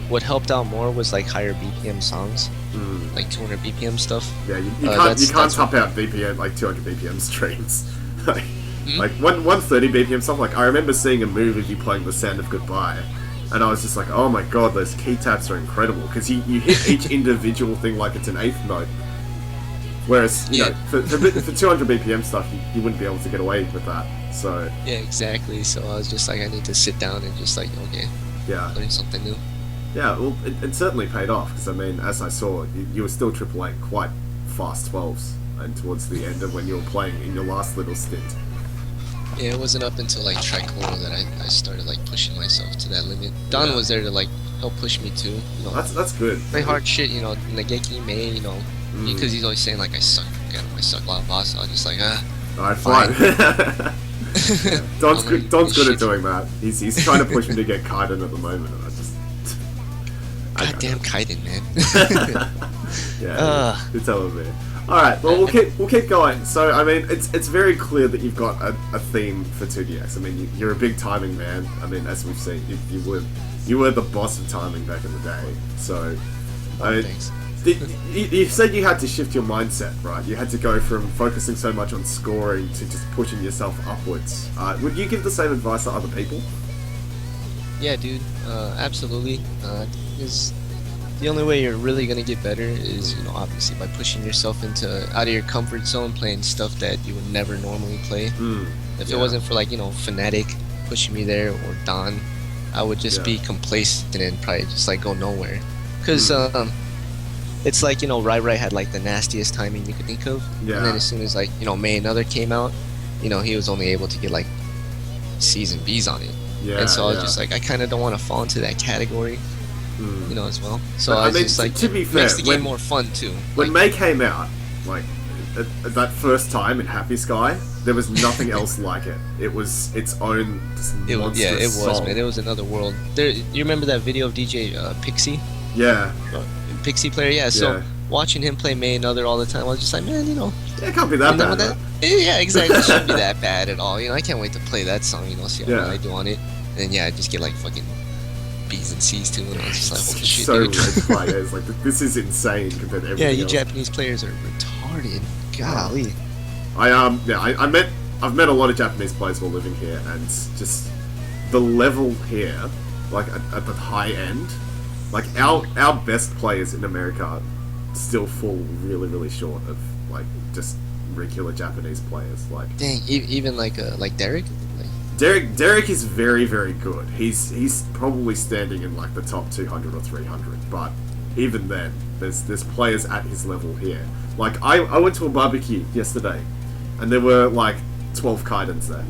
What helped out more was like higher BPM songs, mm, like 200 BPM stuff. yeah, you that's can't top out BPM like 200 BPM streams. like Mhm. like 130 BPM stuff. Like I remember seeing a move of you playing The Sound of Goodbye, and I was just like, oh my god, those key taps are incredible because you hit each individual thing like it's an eighth note. Whereas you know for 200 BPM stuff, you wouldn't be able to get away with that. So Yeah, exactly. So I was just like, I need to sit down and just like, okay, yeah. learn something new. Yeah, well, it certainly paid off because I mean, as I saw, you were still AAA quite fast 12s, and towards the end of when you were playing in your last little stint. Yeah, it wasn't up until like Tricolor that I started like pushing myself to that limit. Don was there to like help push me too. You know, That's good. play hard shit. You know, Nageki Mei. You know, Mm. because he's always saying like I suck. I suck a lot, boss. So I was just like Alright, fine. Don's I'm good. Don's good at shit. doing that. He's trying to push me to get Kaiden at the moment, and I just Goddamn Kaiden, man. Yeah, you're telling me. All right, well we'll keep going. So I mean, it's very clear that you've got a theme for 2DX. I mean, you're a big timing man. I mean, as we've seen, you were the boss of timing back in the day. So, Thanks. You said you had to shift your mindset, right? You had to go from focusing so much on scoring to just pushing yourself upwards. Would you give the same advice to other people? Yeah, dude. Absolutely. Because the only way you're really gonna get better is, you know, obviously by pushing yourself out of your comfort zone, playing stuff that you would never normally play. If it wasn't for, like, you know, Fanatic pushing me there, or Don, I would just be complacent and probably just like go nowhere. Because it's like, you know, Rai had like the nastiest timing you could think of. And then as soon as, like, you know, May Another came out, you know, he was only able to get like C's and B's on it. And so I was just like, I kind of don't want to fall into that category, you know, as well. So I was just like, to be fair, makes the game more fun too. When May came out, like at that first time in Happy Sky, there was nothing else like it. It was its own monstrous it was, song. man. It was another world. You remember that video of DJ Pixie? Yeah. Pixie player, yeah. So watching him play May Another all the time, I was just like, man, you know, it can't be that bad. Yeah, exactly. It shouldn't be that bad at all. You know, I can't wait to play that song. You know, see how well I do on it. And I just get like fucking B's and C's too, and I was just like, holy shit, so dude. red it's like, this is insane compared to everything Yeah, you else. Japanese players are retarded. Golly. I've met a lot of Japanese players while living here, and just the level here, like at the high end, like our best players in America still fall really, really short of like just regular Japanese players. Like, dang, even like Derek. Derek is very, very good. He's probably standing in like the top 200 or 300, but even then, there's players at his level here. Like, I went to a barbecue yesterday, and there were like 12 Kaidens there.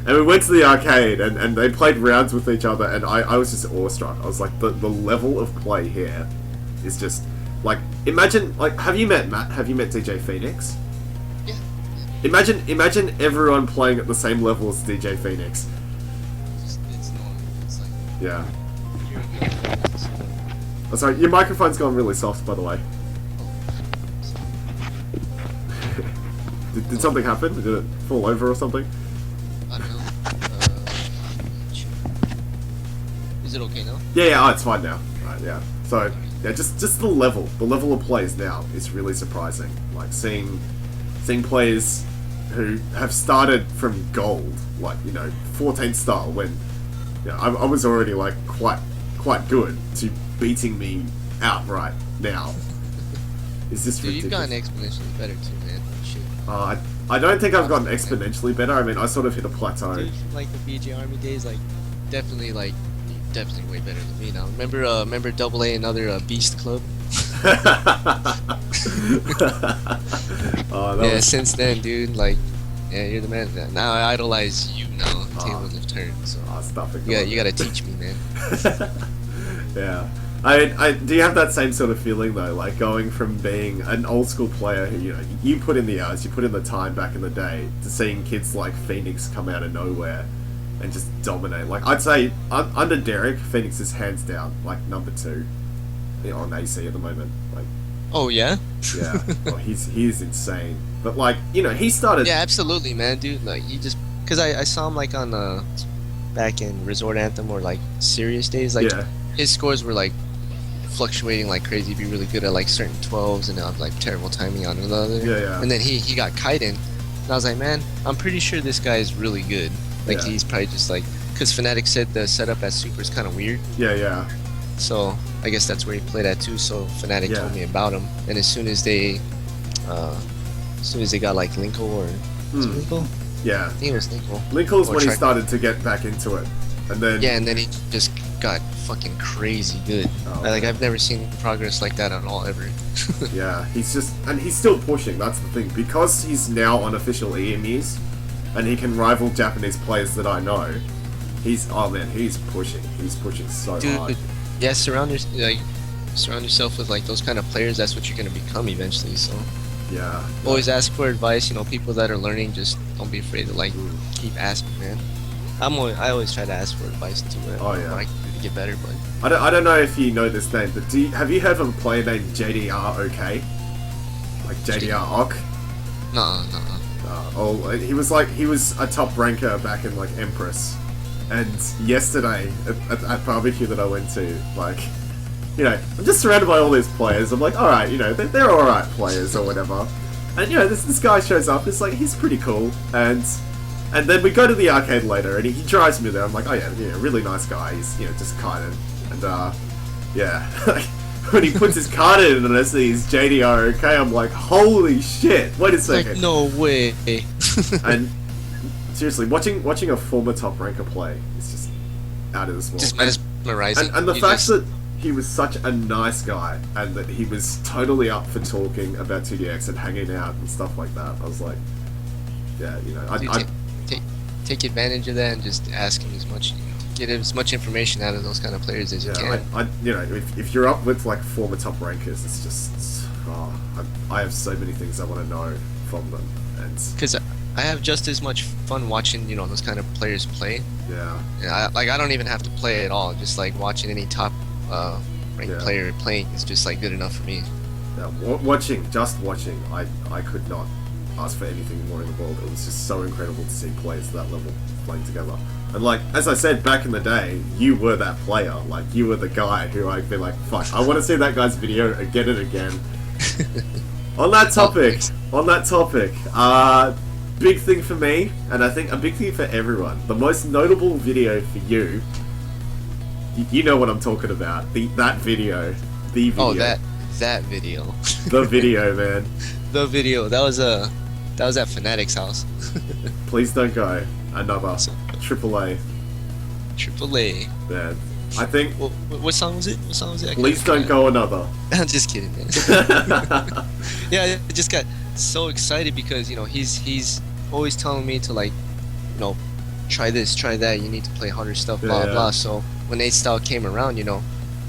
and we went to the arcade, and they played rounds with each other, and I was just awestruck. I was like, the level of play here is just like, imagine, like, have you met Matt? Have you met DJ Phoenix? Yeah. Imagine everyone playing at the same level as DJ Phoenix. It's normal. It's like, Yeah. you're good. Oh, sorry, your microphone's gone really soft, by the way. Did something happen? Did it fall over or something? I don't know. Is it okay now? Yeah, it's fine now. Right, yeah. So, yeah, just the level of plays now is really surprising. Like, seeing players who have started from gold, like, you know, 14 star, when, you know, I was already like quite good, to beating me outright now. Is this Dude, ridiculous? you've gotten exponentially better too, man. Shit. I don't think I've gotten exponentially better. I mean, I sort of hit a plateau. Dude, from, like, the BJ Army days, like, definitely way better than me now. Remember Double A and other Beast Club? Since then, dude, like, yeah, you're the man. Now I idolize you now. The tables have turned, so stop it. you gotta teach me, man. Yeah. Do you have that same sort of feeling though, like going from being an old school player who, you know, you put in the hours, you put in the time back in the day, to seeing kids like Phoenix come out of nowhere and just dominate? Like, I'd say under Derek, Phoenix is hands down like number 2, you know, on AC at the moment. Like, oh yeah, yeah, well, he is insane. But like, you know, he started. Yeah, absolutely, man, dude. Like, you just, because I saw him like on back in Resort Anthem or like serious days, like his scores were like fluctuating like crazy. He'd be really good at like certain 12s and have like terrible timing on another. Yeah. And then he got Kaiden, and I was like, man, I'm pretty sure this guy is really good. Like, he's probably just like, because Fanatic said the setup at Super is kind of weird. Yeah. So I guess that's where he played at too. So Fanatic told me about him, and as soon as they got like Linkle or was it Linkle? Yeah, I think it was Linkle. Linkle is when he started to get back into it, and then and then he just got fucking crazy good. Like, I've never seen progress like that at all ever. Yeah, he's still pushing. That's the thing, because he's now on official EMUs, and he can rival Japanese players that I know. He's pushing. He's pushing so hard. Yeah, surround yourself with like those kind of players. That's what you're gonna become eventually. So always ask for advice. You know, people that are learning, just don't be afraid to like keep asking, man. I always try to ask for advice to it. Oh, yeah. What I can do to get better, but I don't know if you know this name, but have you heard of a player named JDROK? Like JDR Ok? no. He was a top ranker back in like Empress, and yesterday at barbecue that I went to, like, you know, I'm just surrounded by all these players. I'm like, all right, you know, they're all right players or whatever, and you know, this guy shows up. It's like he's pretty cool, and then we go to the arcade later, and he drives me there. I'm like, oh yeah, really nice guy. He's, you know, just Kaiden, and yeah. When he puts his card in and I see his JDROK, I'm like, holy shit! Wait a second. Like, no way. And seriously, watching a former top ranker play is just out of this world. Just mesmerizing. And the fact that he was such a nice guy and that he was totally up for talking about 2DX and hanging out and stuff like that, I was like, yeah, you know, take advantage of that and just ask him as much. Get as much information out of those kind of players as you can. You know, if you're up with like former top rankers, it's just, I have so many things I want to know from them, and because I have just as much fun watching, you know, those kind of players play. Yeah. I don't even have to play at all. Just like watching any top ranked player playing is just like good enough for me. Yeah, just watching, I could not ask for anything more in the world. It was just so incredible to see players at that level playing together. And like, as I said back in the day, you were that player. Like, you were the guy who I'd be like, fuck, I want to see that guy's video again and again. On that topic, big thing for me, and I think a big thing for everyone, the most notable video for you, you know what I'm talking about, that video. The video. Oh, that video. The video, man. The video. That was at Fanatic's house. Please don't go. Another. AAA. Man. I think... What song was it? Please don't go another. I'm just kidding, man. Yeah, I just got so excited because, you know, he's always telling me to, like, you know, try this, try that, you need to play harder stuff, blah, blah. So when A-Style came around, you know,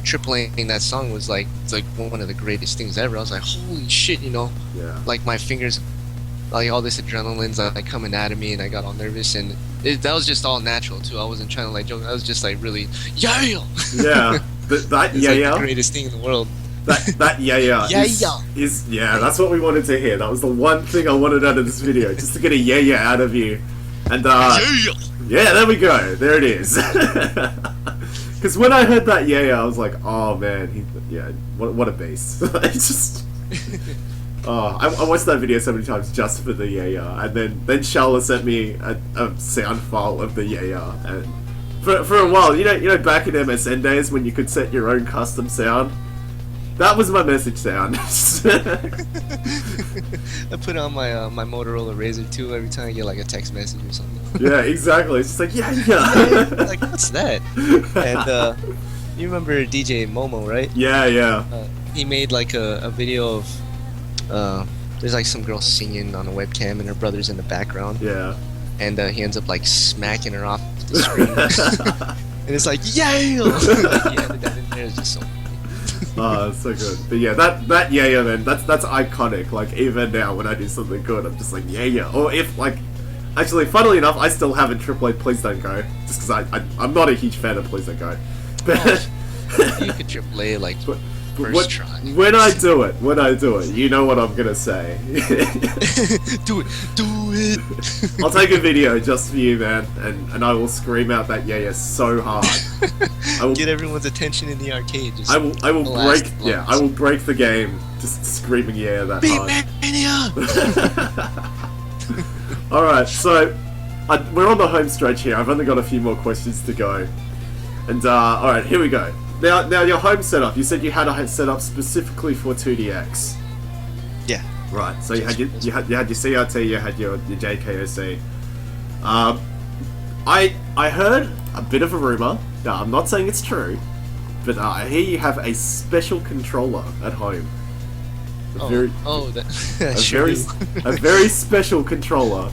AAAing that song was like, it's like one of the greatest things ever. I was like, holy shit, you know. Yeah. Like, my fingers, like, all this adrenaline's like coming out of me, and I got all nervous, and that was just all natural too. I wasn't trying to like joke. I was just like really yeah. Yeah, that like the greatest thing in the world. That is that's what we wanted to hear. That was the one thing I wanted out of this video, just to get a yeah out of you. And yeah, there we go. There it is. Because when I heard that I was like, oh man, what a beast. It's just. I watched that video so many times just for the and then Charlotte sent me a sound file of the and for a while, you know back in MSN days when you could set your own custom sound, that was my message sound. I put it on my my Motorola Razr too every time I get like a text message or something. Yeah, exactly. It's just like like what's that? And you remember DJ Momo, right? Yeah. He made like a video of there's like some girl singing on a webcam and her brother's in the background. Yeah. And he ends up like smacking her off the screen. And it's like, yeah! That in there is just so funny. Oh, it's so good. But yeah, that man, that's iconic. Like, even now when I do something good, I'm just like, yeah. Or if, like, actually, funnily enough, I still haven't AAA Please Don't Go. Just because I'm not a huge fan of Please Don't Go. But you could AAA, like, first try. When I do it, you know what I'm gonna say. Do it. I'll take a video just for you, man, and I will scream out that yeah so hard. I will get everyone's attention in the arcade. Just I will break the game just screaming yeah that hard. All right, so we're on the home stretch here. I've only got a few more questions to go, and all right, here we go. Now your home setup. You said you had a setup specifically for 2DX. Yeah. Right. So you had your CRT, you had your JKOC. I heard a bit of a rumor. Now I'm not saying it's true, but I hear you have a special controller at home. A very special controller.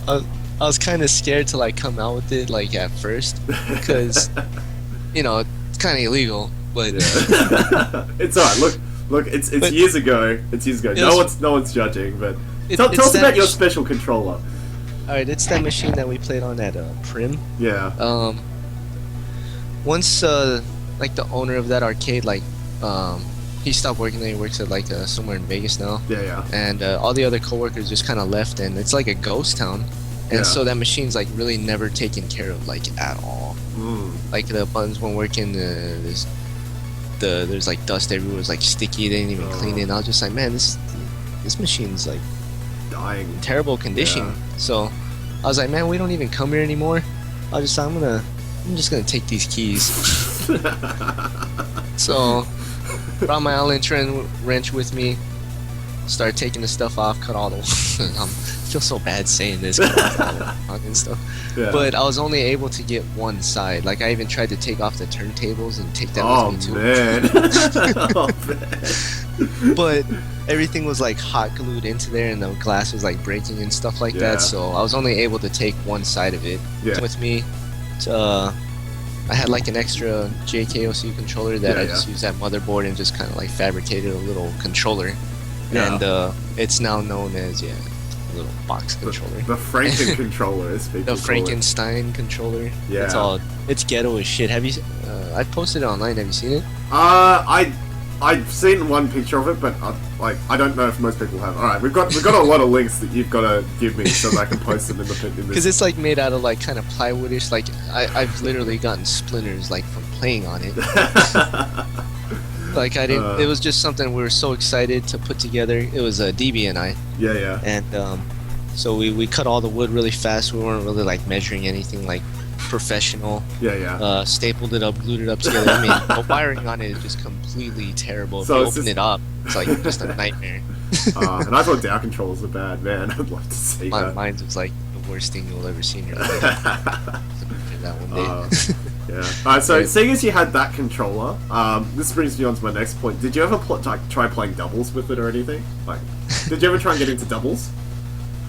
I was kind of scared to like come out with it like at first because you know. Kind of illegal, but it's alright. Look, it's years ago. It's years ago. No one's judging. But tell us about your special controller. Alright, it's that machine that we played on at Prim. Yeah. Once like the owner of that arcade, like he stopped working there. He works at like somewhere in Vegas now. Yeah. And all the other coworkers just kind of left, and it's like a ghost town. And Yeah. so that machine's like really never taken care of, like at all. Like the buttons weren't working. There's like dust everywhere. It was like sticky. They didn't even clean it. And I was just like, man, this machine's like Dying. in terrible condition. Yeah. So I was like, man, we don't even come here anymore. I was just like, I'm just gonna take these keys. So brought my Allen wrench with me. Started taking the stuff off. Cut all the. I feel so bad saying this. Cut off all the and stuff. Yeah. But I was only able to get one side. Like I even tried to take off the turntables and take that with me too. Man. Oh man. But everything was like hot glued into there, and the glass was like breaking and stuff like Yeah. that. So I was only able to take one side of it with me. I had like an extra JKOC controller that I just used that motherboard and just kind of like fabricated a little controller. Yeah. And it's now known as a little box controller. The Franken controller, as people The call it. Frankenstein controller. Yeah. It's ghetto as shit. Have you? I posted it online. Have you seen it? I've seen one picture of it, but I don't know if most people have. All right, we've got a lot of links that you've got to give me so that I can post them in the. Because it's like made out of like kind of plywoodish. Like I've literally gotten splinters like from playing on it. Like I didn't. It was just something we were so excited to put together. It was a DB and I. Yeah. And so we cut all the wood really fast. We weren't really like measuring anything like professional. Yeah. Stapled it up, glued it up together. I mean, the wiring on it is just completely terrible. If So you it's open just- it up, it's like just a nightmare. And I thought DAR controllers were bad, man. I'd love to see that. Mine's was like the worst thing you'll ever see in your life. That one day. Yeah. Alright, so seeing as you had that controller, this brings me on to my next point. Did you ever try playing doubles with it or anything? Like, did you ever try and get into doubles?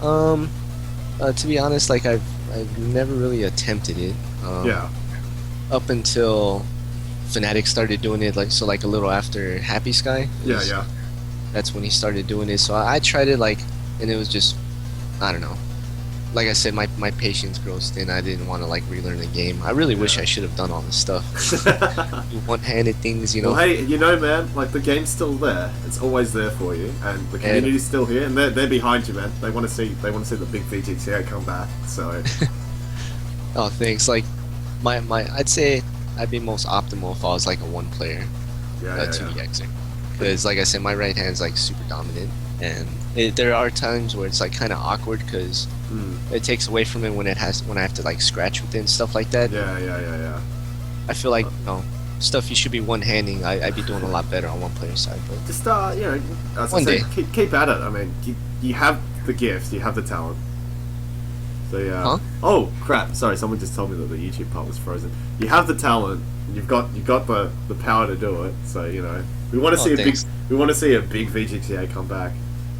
To be honest, like I've never really attempted it. Up until Fanatic started doing it, like a little after Happy Sky. Yeah. That's when he started doing it. So I tried it and it was just, I don't know. Like I said, my patience grows thin. I didn't want to like relearn the game. I really wish I should have done all this stuff. Do one-handed things, you know. Well, hey, man, like the game's still there. It's always there for you, and the community's still here, and they're behind you, man. They want to see the big VGTA come back. So. Oh, thanks. Like I'd say I'd be most optimal if I was like a one-player 2DXer. Because like I said, my right hand's like super dominant, and there are times where it's like kind of awkward because it takes away from it when I have to like scratch with it and stuff like that. Yeah. I feel like stuff you should be one-handing. I'd be doing a lot better on one-player side, but just as one I day. said, keep at it. I mean, you have the gift, you have the talent. So yeah. Huh? Oh crap! Sorry, someone just told me that the YouTube part was frozen. You have the talent. You've got the power to do it. So we want to see a big VGTA come back.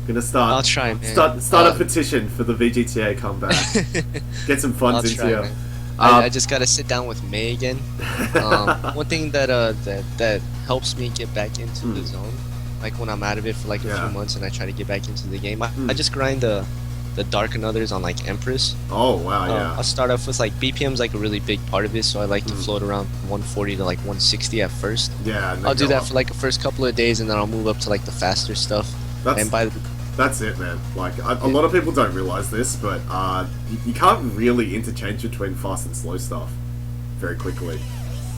Gonna start. I'll try, man. Start a petition for the VGTA comeback. Get some funds into you. I just gotta sit down with May again. One thing that helps me get back into the zone, like when I'm out of it for like a few months and I try to get back into the game, I just grind the Dark and others on like Empress. Oh wow, yeah. I'll start off with like BPM's like a really big part of it, so I like to float around 140 to like 160 at first. Yeah. I'll do that for like the first couple of days, and then I'll move up to like the faster stuff. That's it, man. Like a lot of people don't realize this, but you can't really interchange between fast and slow stuff very quickly.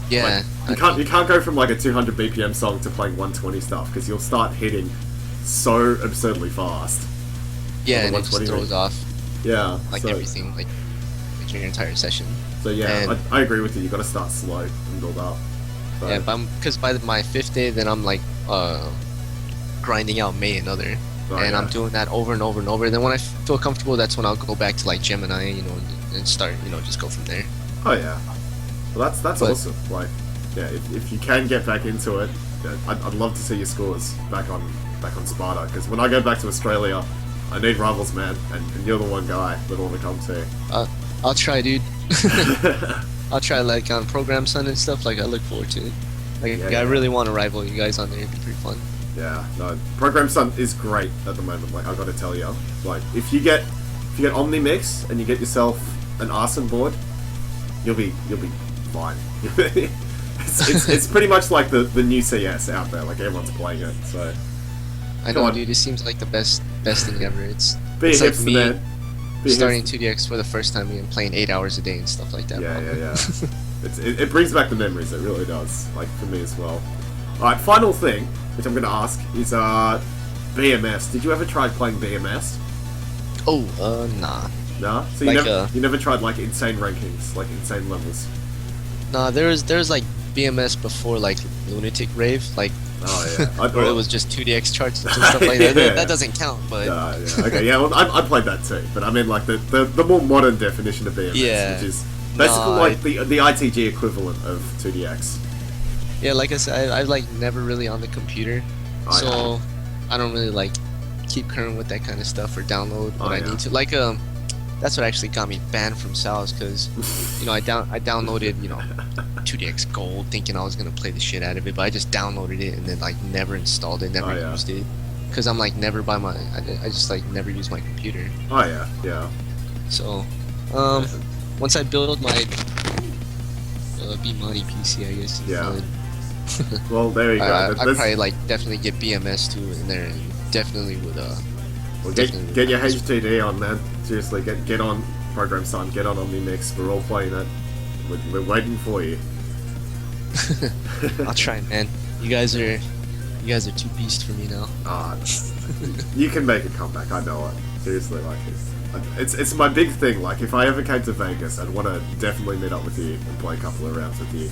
Yeah. Like, you can't go from like a 200 BPM song to playing 120 stuff because you'll start hitting so absurdly fast. Yeah, and it just throws off. Yeah. Like everything, like your entire session. So yeah, I agree with you. You got to start slow and build up. So. Yeah, because by my 5th day, then I'm like grinding out May and other. And I'm doing that over and over and over. Then when I feel comfortable, that's when I'll go back to like Gemini, and start, just go from there. Oh yeah, well that's awesome. Like, yeah, if you can get back into it, I'd love to see your scores back on Sparta. Because when I go back to Australia, I need rivals, man, and you're the one guy that I want to come to. I'll try, dude. I'll try like on Program Sun and stuff. Like I look forward to it. Like I really want to rival you guys on there. It'd be pretty fun. Yeah, no, Program Sun is great at the moment. Like I got to tell you, like if you get if you get Omni Mix and you get yourself an Arson board, you'll be fine. it's pretty much like the new CS out there. Like everyone's playing it. So I know, dude. It seems like the best thing ever. It's be a like hipster, me man. starting 2DX for the first time and playing 8 hours a day and stuff like that. Yeah. It brings back the memories. It really does. Like for me as well. All right, final thing which I'm gonna ask is BMS. Did you ever try playing BMS? Oh, nah. Nah. So like, you never tried like insane rankings, like insane levels. Nah, there's like BMS before like Lunatic Rave, like oh yeah, where it was just 2DX charts and stuff like that. Yeah. That doesn't count, but yeah. Okay, yeah, well, I played that too, but I mean like the more modern definition of BMS, Yeah. which is basically like the ITG equivalent of 2DX. yeah, like I said, I like never really on the computer, so I don't really like keep current with that kind of stuff or download what I need to. Like that's what actually got me banned from Sal's, because you know I downloaded 2DX Gold thinking I was gonna play the shit out of it, but I just downloaded it and then like never installed it, never used it, because I'm like never by my I just like never use my computer. Oh yeah. So once I build my B-Money PC, I guess. Well, there you go. I'd probably like definitely get BMS too in there, and definitely would well, get your HTD on, man. Seriously, get on program son, get on OmniMix. We're all playing it. We're waiting for you. I'll try, man. You guys are too beast for me now. You can make a comeback. I know it. Seriously, like it's my big thing. Like if I ever came to Vegas, I'd want to definitely meet up with you and play a couple of rounds with you.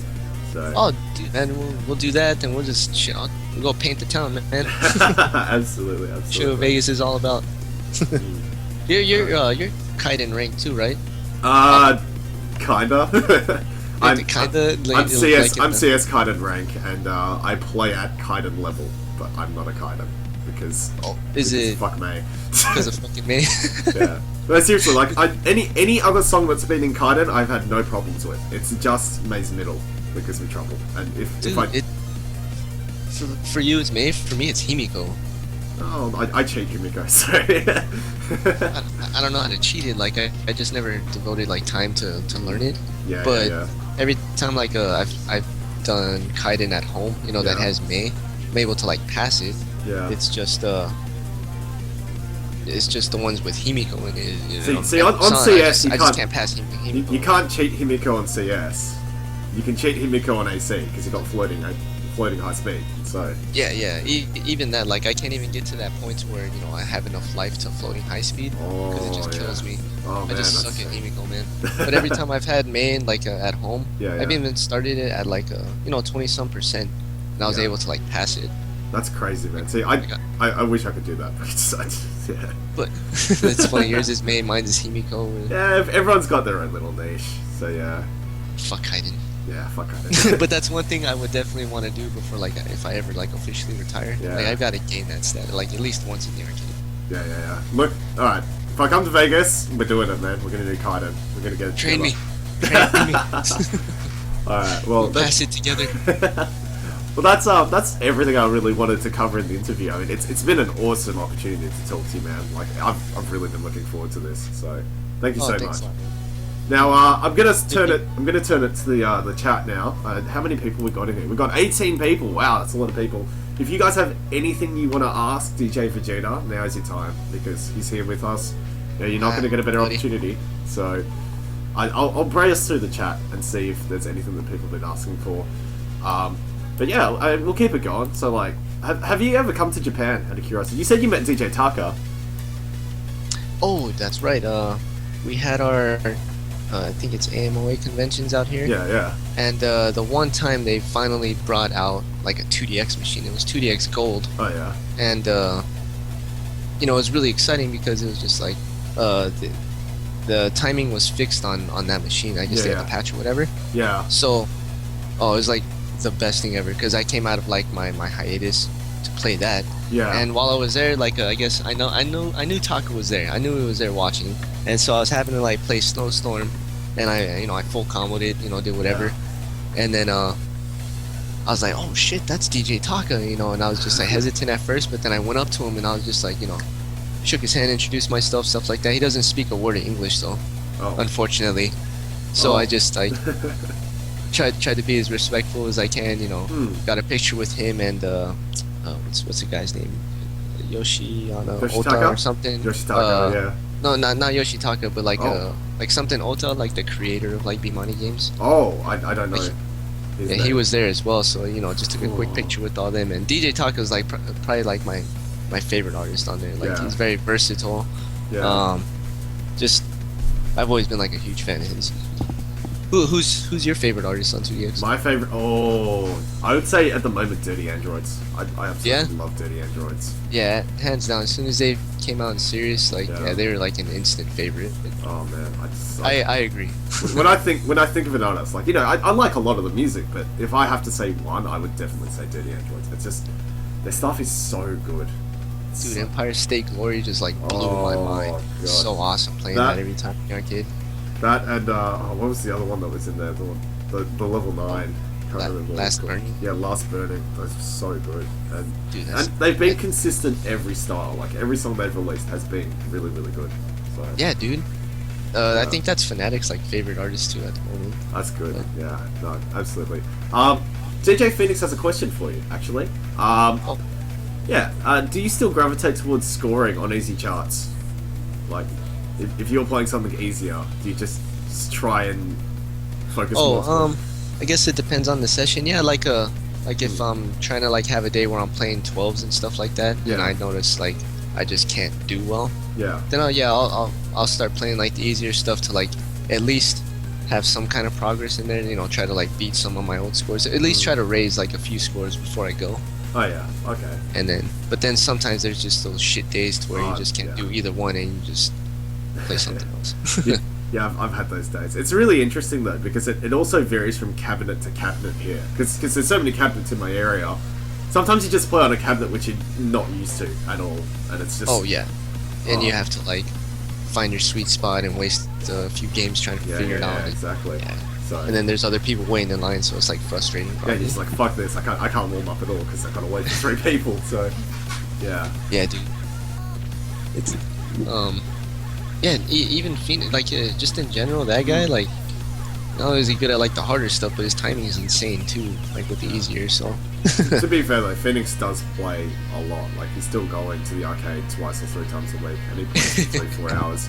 So. Oh, dude, man, we'll do that, and we'll just we'll go paint the town, man. Absolutely. Show what Vegas is all about. You're Kaiden rank too, right? Kinda. I'm CS Kaiden rank, and I play at Kaiden level, but I'm not a Kaiden because fuck me. Because of fucking me. Yeah. But seriously, like any other song that's been in Kaiden, I've had no problems with. It's just May's Middle that gives me trouble. And for you it's May, for me it's Himiko. Oh, I cheat Himiko, sorry. I don't know how to cheat it. Like I just never devoted like time to learn it. Yeah. But yeah. every time like I've done Kaiden at home, that has May, I'm able to like pass it. Yeah. It's just the ones with Himiko in it. See, on CS I just can't pass Himiko. You can't cheat Himiko on CS. You can cheat Himiko on AC because you got floating high speed. So yeah. Even that, like I can't even get to that point where I have enough life to floating high speed because it just kills me. Oh, I just suck at Himiko, man. But every time I've had main like at home, I've even started it at like 20-some%, and I was able to like pass it. That's crazy, man. See, I wish I could do that, but yeah. But it's funny. Yours is main, mine is Himiko. Yeah, everyone's got their own little niche. So yeah. Fuck Kaiden. Yeah, fuck Kaiden. But that's one thing I would definitely want to do before, like, if I ever like officially retire. Yeah. Like, I've got to gain that stat, like at least once in the arcade. Yeah. Look, all right. If I come to Vegas, we're doing it, man. We're gonna do Kaiden. We're gonna get it Train together. me. All right. Well, we'll pass it together. Well, that's everything I really wanted to cover in the interview. I mean, it's been an awesome opportunity to talk to you, man. Like, I've really been looking forward to this. So, thank you so much. A lot, now, I'm gonna turn it to the chat now. How many people we got in here? We got 18 people. Wow, that's a lot of people. If you guys have anything you want to ask DJ Vegeta, now is your time because he's here with us. You're not going to get a better opportunity. So, I'll brace through the chat and see if there's anything that people have been asking for. But yeah, we'll keep it going. So, like, have you ever come to Japan? Out of curiosity, you said you met DJ Taka. Oh, that's right. We had our, I think it's AMOA conventions out here. Yeah. And the one time they finally brought out like a 2DX machine. It was 2DX Gold. Oh yeah. And it was really exciting because it was just like the timing was fixed on that machine. I guess they had the patch or whatever. Yeah. So, it was like the best thing ever because I came out of like my hiatus to play that. Yeah. And while I was there, like I guess I knew Taka was there. I knew he was there watching, and so I was having to like play Snowstorm, and I full comboed it, did whatever, and then I was like, oh shit, that's DJ Taka, and I was just like hesitant at first, but then I went up to him and I was just like, shook his hand, introduced myself, stuff like that. He doesn't speak a word of English though, Oh. unfortunately. So Oh. I just like tried to be as respectful as I can. You know, got a picture with him and what's the guy's name? Yoshitaka Ota or something. Yoshitaka, yeah. No, not Yoshitaka, but like Oh. like something Ota, like the creator of like Bimani games. Oh, I don't know. his Yeah, name. he was there as well. So you know, just took a quick Oh. picture with all them. And DJ Taka is like probably like my favorite artist on there. Like Yeah. he's very versatile. Yeah. Just I've always been like a huge fan of his. Who's your favorite artist on 2DX? My favorite. Oh, I would say at the moment, Dirty Androids. I absolutely love Dirty Androids. Yeah, hands down. As soon as they came out in Serious, like Yeah. they were like an instant favorite. Oh man, I agree. when I think of an artist, like, you know, I like a lot of the music, but if I have to say one, I would definitely say Dirty Androids. It's just their stuff is so good. Dude, Empire State Glory just like blew my Oh, mind. God. So awesome playing that every time in the arcade. That and what was the other one that was in there? The level 9. Can't remember what Last it's called. Burning? Yeah, Last Burning. Those were so good. And Dude, that's they've been consistent every style. Like every song they've released has been really, really good. So yeah, dude. I think that's Fanatic's like favorite artist too at the moment. that's good. Yeah, no, absolutely. DJ Phoenix has a question for you, actually. Yeah, do you still gravitate towards scoring on easy charts? Like, if you're playing something easier, do you just try and focus more? I guess it depends on the session. Yeah, like if I'm trying to like have a day where I'm playing 12s and stuff like that, and I notice like I just can't do well, Yeah. then I'll start playing like the easier stuff to like at least have some kind of progress in there. You know, try to like beat some of my old scores. At least try to raise like a few scores before I go. Oh yeah. Okay. And then sometimes there's just those shit days to where you just can't do either one and you just play something else. Yeah, I've had those days. It's really interesting though, because it also varies from cabinet to cabinet here. Because there's so many cabinets in my area. Sometimes you just play on a cabinet which you're not used to at all, and it's just... Oh yeah, and you have to like find your sweet spot and waste a few games trying to figure it out. Yeah, exactly. Yeah. So, And then there's other people waiting in line, so it's like frustrating. yeah, Probably. you're just like, fuck this, I can't warm up at all because I've got to wait for 3 people, so... Yeah. Yeah, dude. It's yeah, even Phoenix, like just in general, that guy, like, not only is he good at like the harder stuff, but his timing is insane too, like with the easier. So To be fair though, Phoenix does play a lot. Like, he's still going to the arcade twice or 3 times a week, and he plays for 3-4 hours.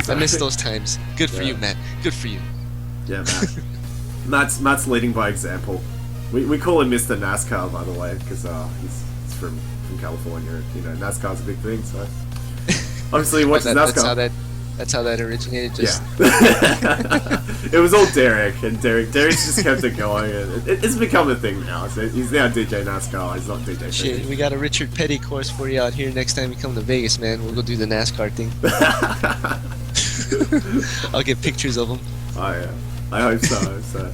I miss those times. Good for you, Matt. Good for you. Yeah, Matt's leading by example. We call him Mr. NASCAR, by the way, because he's from California. You know, NASCAR's a big thing, so obviously he watches NASCAR. That's how that originated. Just Yeah. It was all Derek, and Derek's just kept it going, and it's become a thing now. So he's now DJ NASCAR. He's not DJ. shit. Phoenix. We got a Richard Petty course for you out here next time you come to Vegas, man. We'll go do the NASCAR thing. I'll get pictures of him. Oh yeah, I hope so.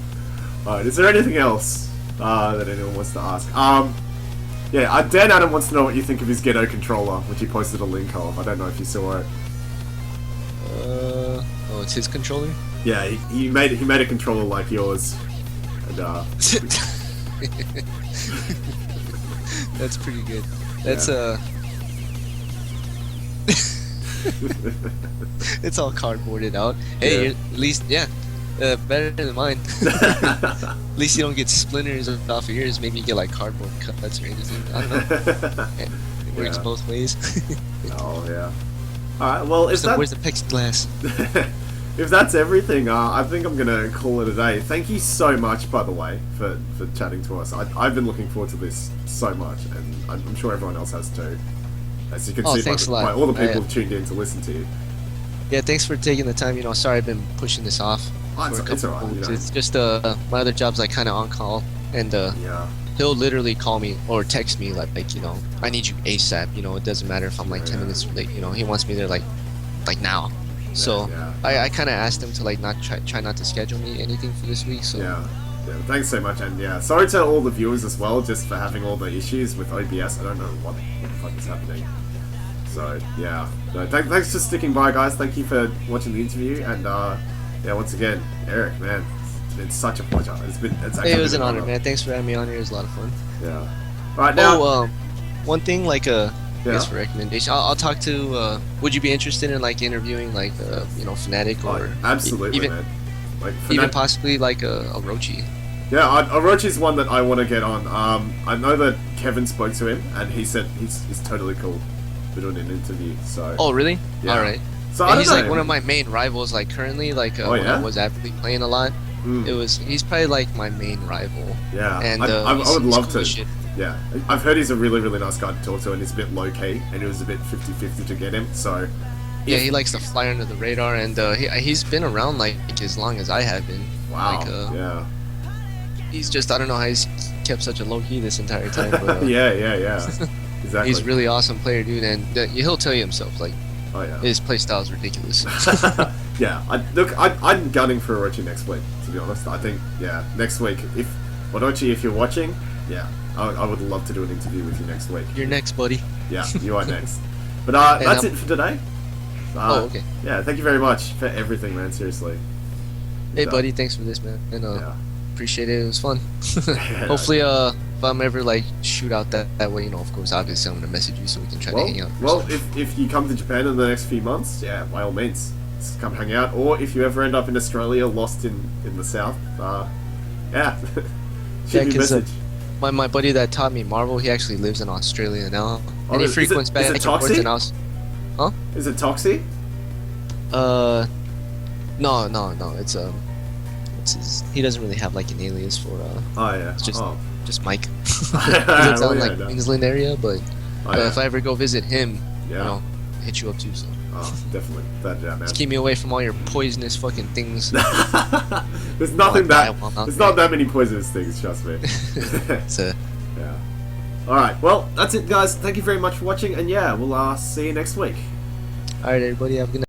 Alright, is there anything else that anyone wants to ask? Yeah, Dan Adam wants to know what you think of his Ghetto controller, which he posted a link of. I don't know if you saw it. Oh, it's his controller. Yeah, he made a controller like yours, and That's pretty good. That's it's all cardboarded out. Hey, Yeah. at least better than mine. At least you don't get splinters off of yours. Maybe you get like cardboard cuts or anything. I don't know. It works both ways. Oh yeah. All right. Well, where's the plexiglass? if that's everything, I think I'm gonna call it a day. Thank you so much, by the way, for chatting to us. I've been looking forward to this so much, and I'm sure everyone else has too. As you can see thanks a lot. by all the people who've tuned in to listen to you. Yeah, thanks for taking the time. You know, sorry I've been pushing this off Oh, for a it's couple alright, weeks. you know. It's just my other job's like kind of on call, and Yeah. he'll literally call me or text me like you know, I need you ASAP. You know, it doesn't matter if I'm like 10 minutes late. You know, he wants me there like now. So yeah. I kind of asked him to like not try not to schedule me anything for this week. So Yeah. Thanks so much, and yeah, sorry to all the viewers as well, just for having all the issues with OBS. I don't know what the fuck is happening. So yeah, no, thanks for sticking by, guys. Thank you for watching the interview, and yeah, once again, Eric, man, it's been such a pleasure. It's actually it was been an honor, man. Thanks for having me on here. It was a lot of fun. Yeah. Right now. One thing like I guess for recommendation. I'll talk to. Would you be interested in like interviewing like Fanatic or absolutely, even man. Like even possibly like a Orochi? Yeah, Orochi's one that I want to get on. I know that Kevin spoke to him, and he said he's totally cool for doing an interview. So. Oh really? Yeah. All right. So And he's like one of my main rivals. Like currently, like when I was actively playing a lot, he's probably like my main rival. Yeah, and I would love cool to. Shit. Yeah, I've heard he's a really, really nice guy to talk to, and he's a bit low key, and it was a bit 50-50 to get him. So. Yeah, he likes to fly under the radar, and he's been around like as long as I have been. Wow. Like, yeah. He's just I don't know how he's kept such a low key this entire time. But, yeah. Exactly. He's a really awesome player, dude, and he'll tell you himself like. Oh yeah. His playstyle is ridiculous. Yeah. I'm gunning for Orochi next week. To be honest, I think next week if Orochi, if you're watching, I would love to do an interview with you next week. You're next, buddy. Yeah, you are next. But that's it for today. Okay. Yeah, thank you very much for everything, man. Seriously. Hey, buddy, thanks for this, man. And appreciate it. It was fun. Hopefully, if I'm ever like shoot out that way, of course, obviously, I'm gonna message you so we can try to hang out. Well, if you come to Japan in the next few months, by all means, just come hang out. Or if you ever end up in Australia, lost in the south, shoot me a message. My buddy that taught me Marvel, he actually lives in Australia now, and he frequents back and forth in Aus. Huh? Is it Toxie? No. It's he doesn't really have like an alias for It's just Mike. He lives out in like Queensland area, but if I ever go visit him, I'll hit you up too. So. Oh, definitely. That man. Just keep me away from all your poisonous fucking things. There's nothing there's not that many poisonous things, trust me. Yeah. Alright, well, that's it guys. Thank you very much for watching, and we'll see you next week. Alright everybody, have a good night.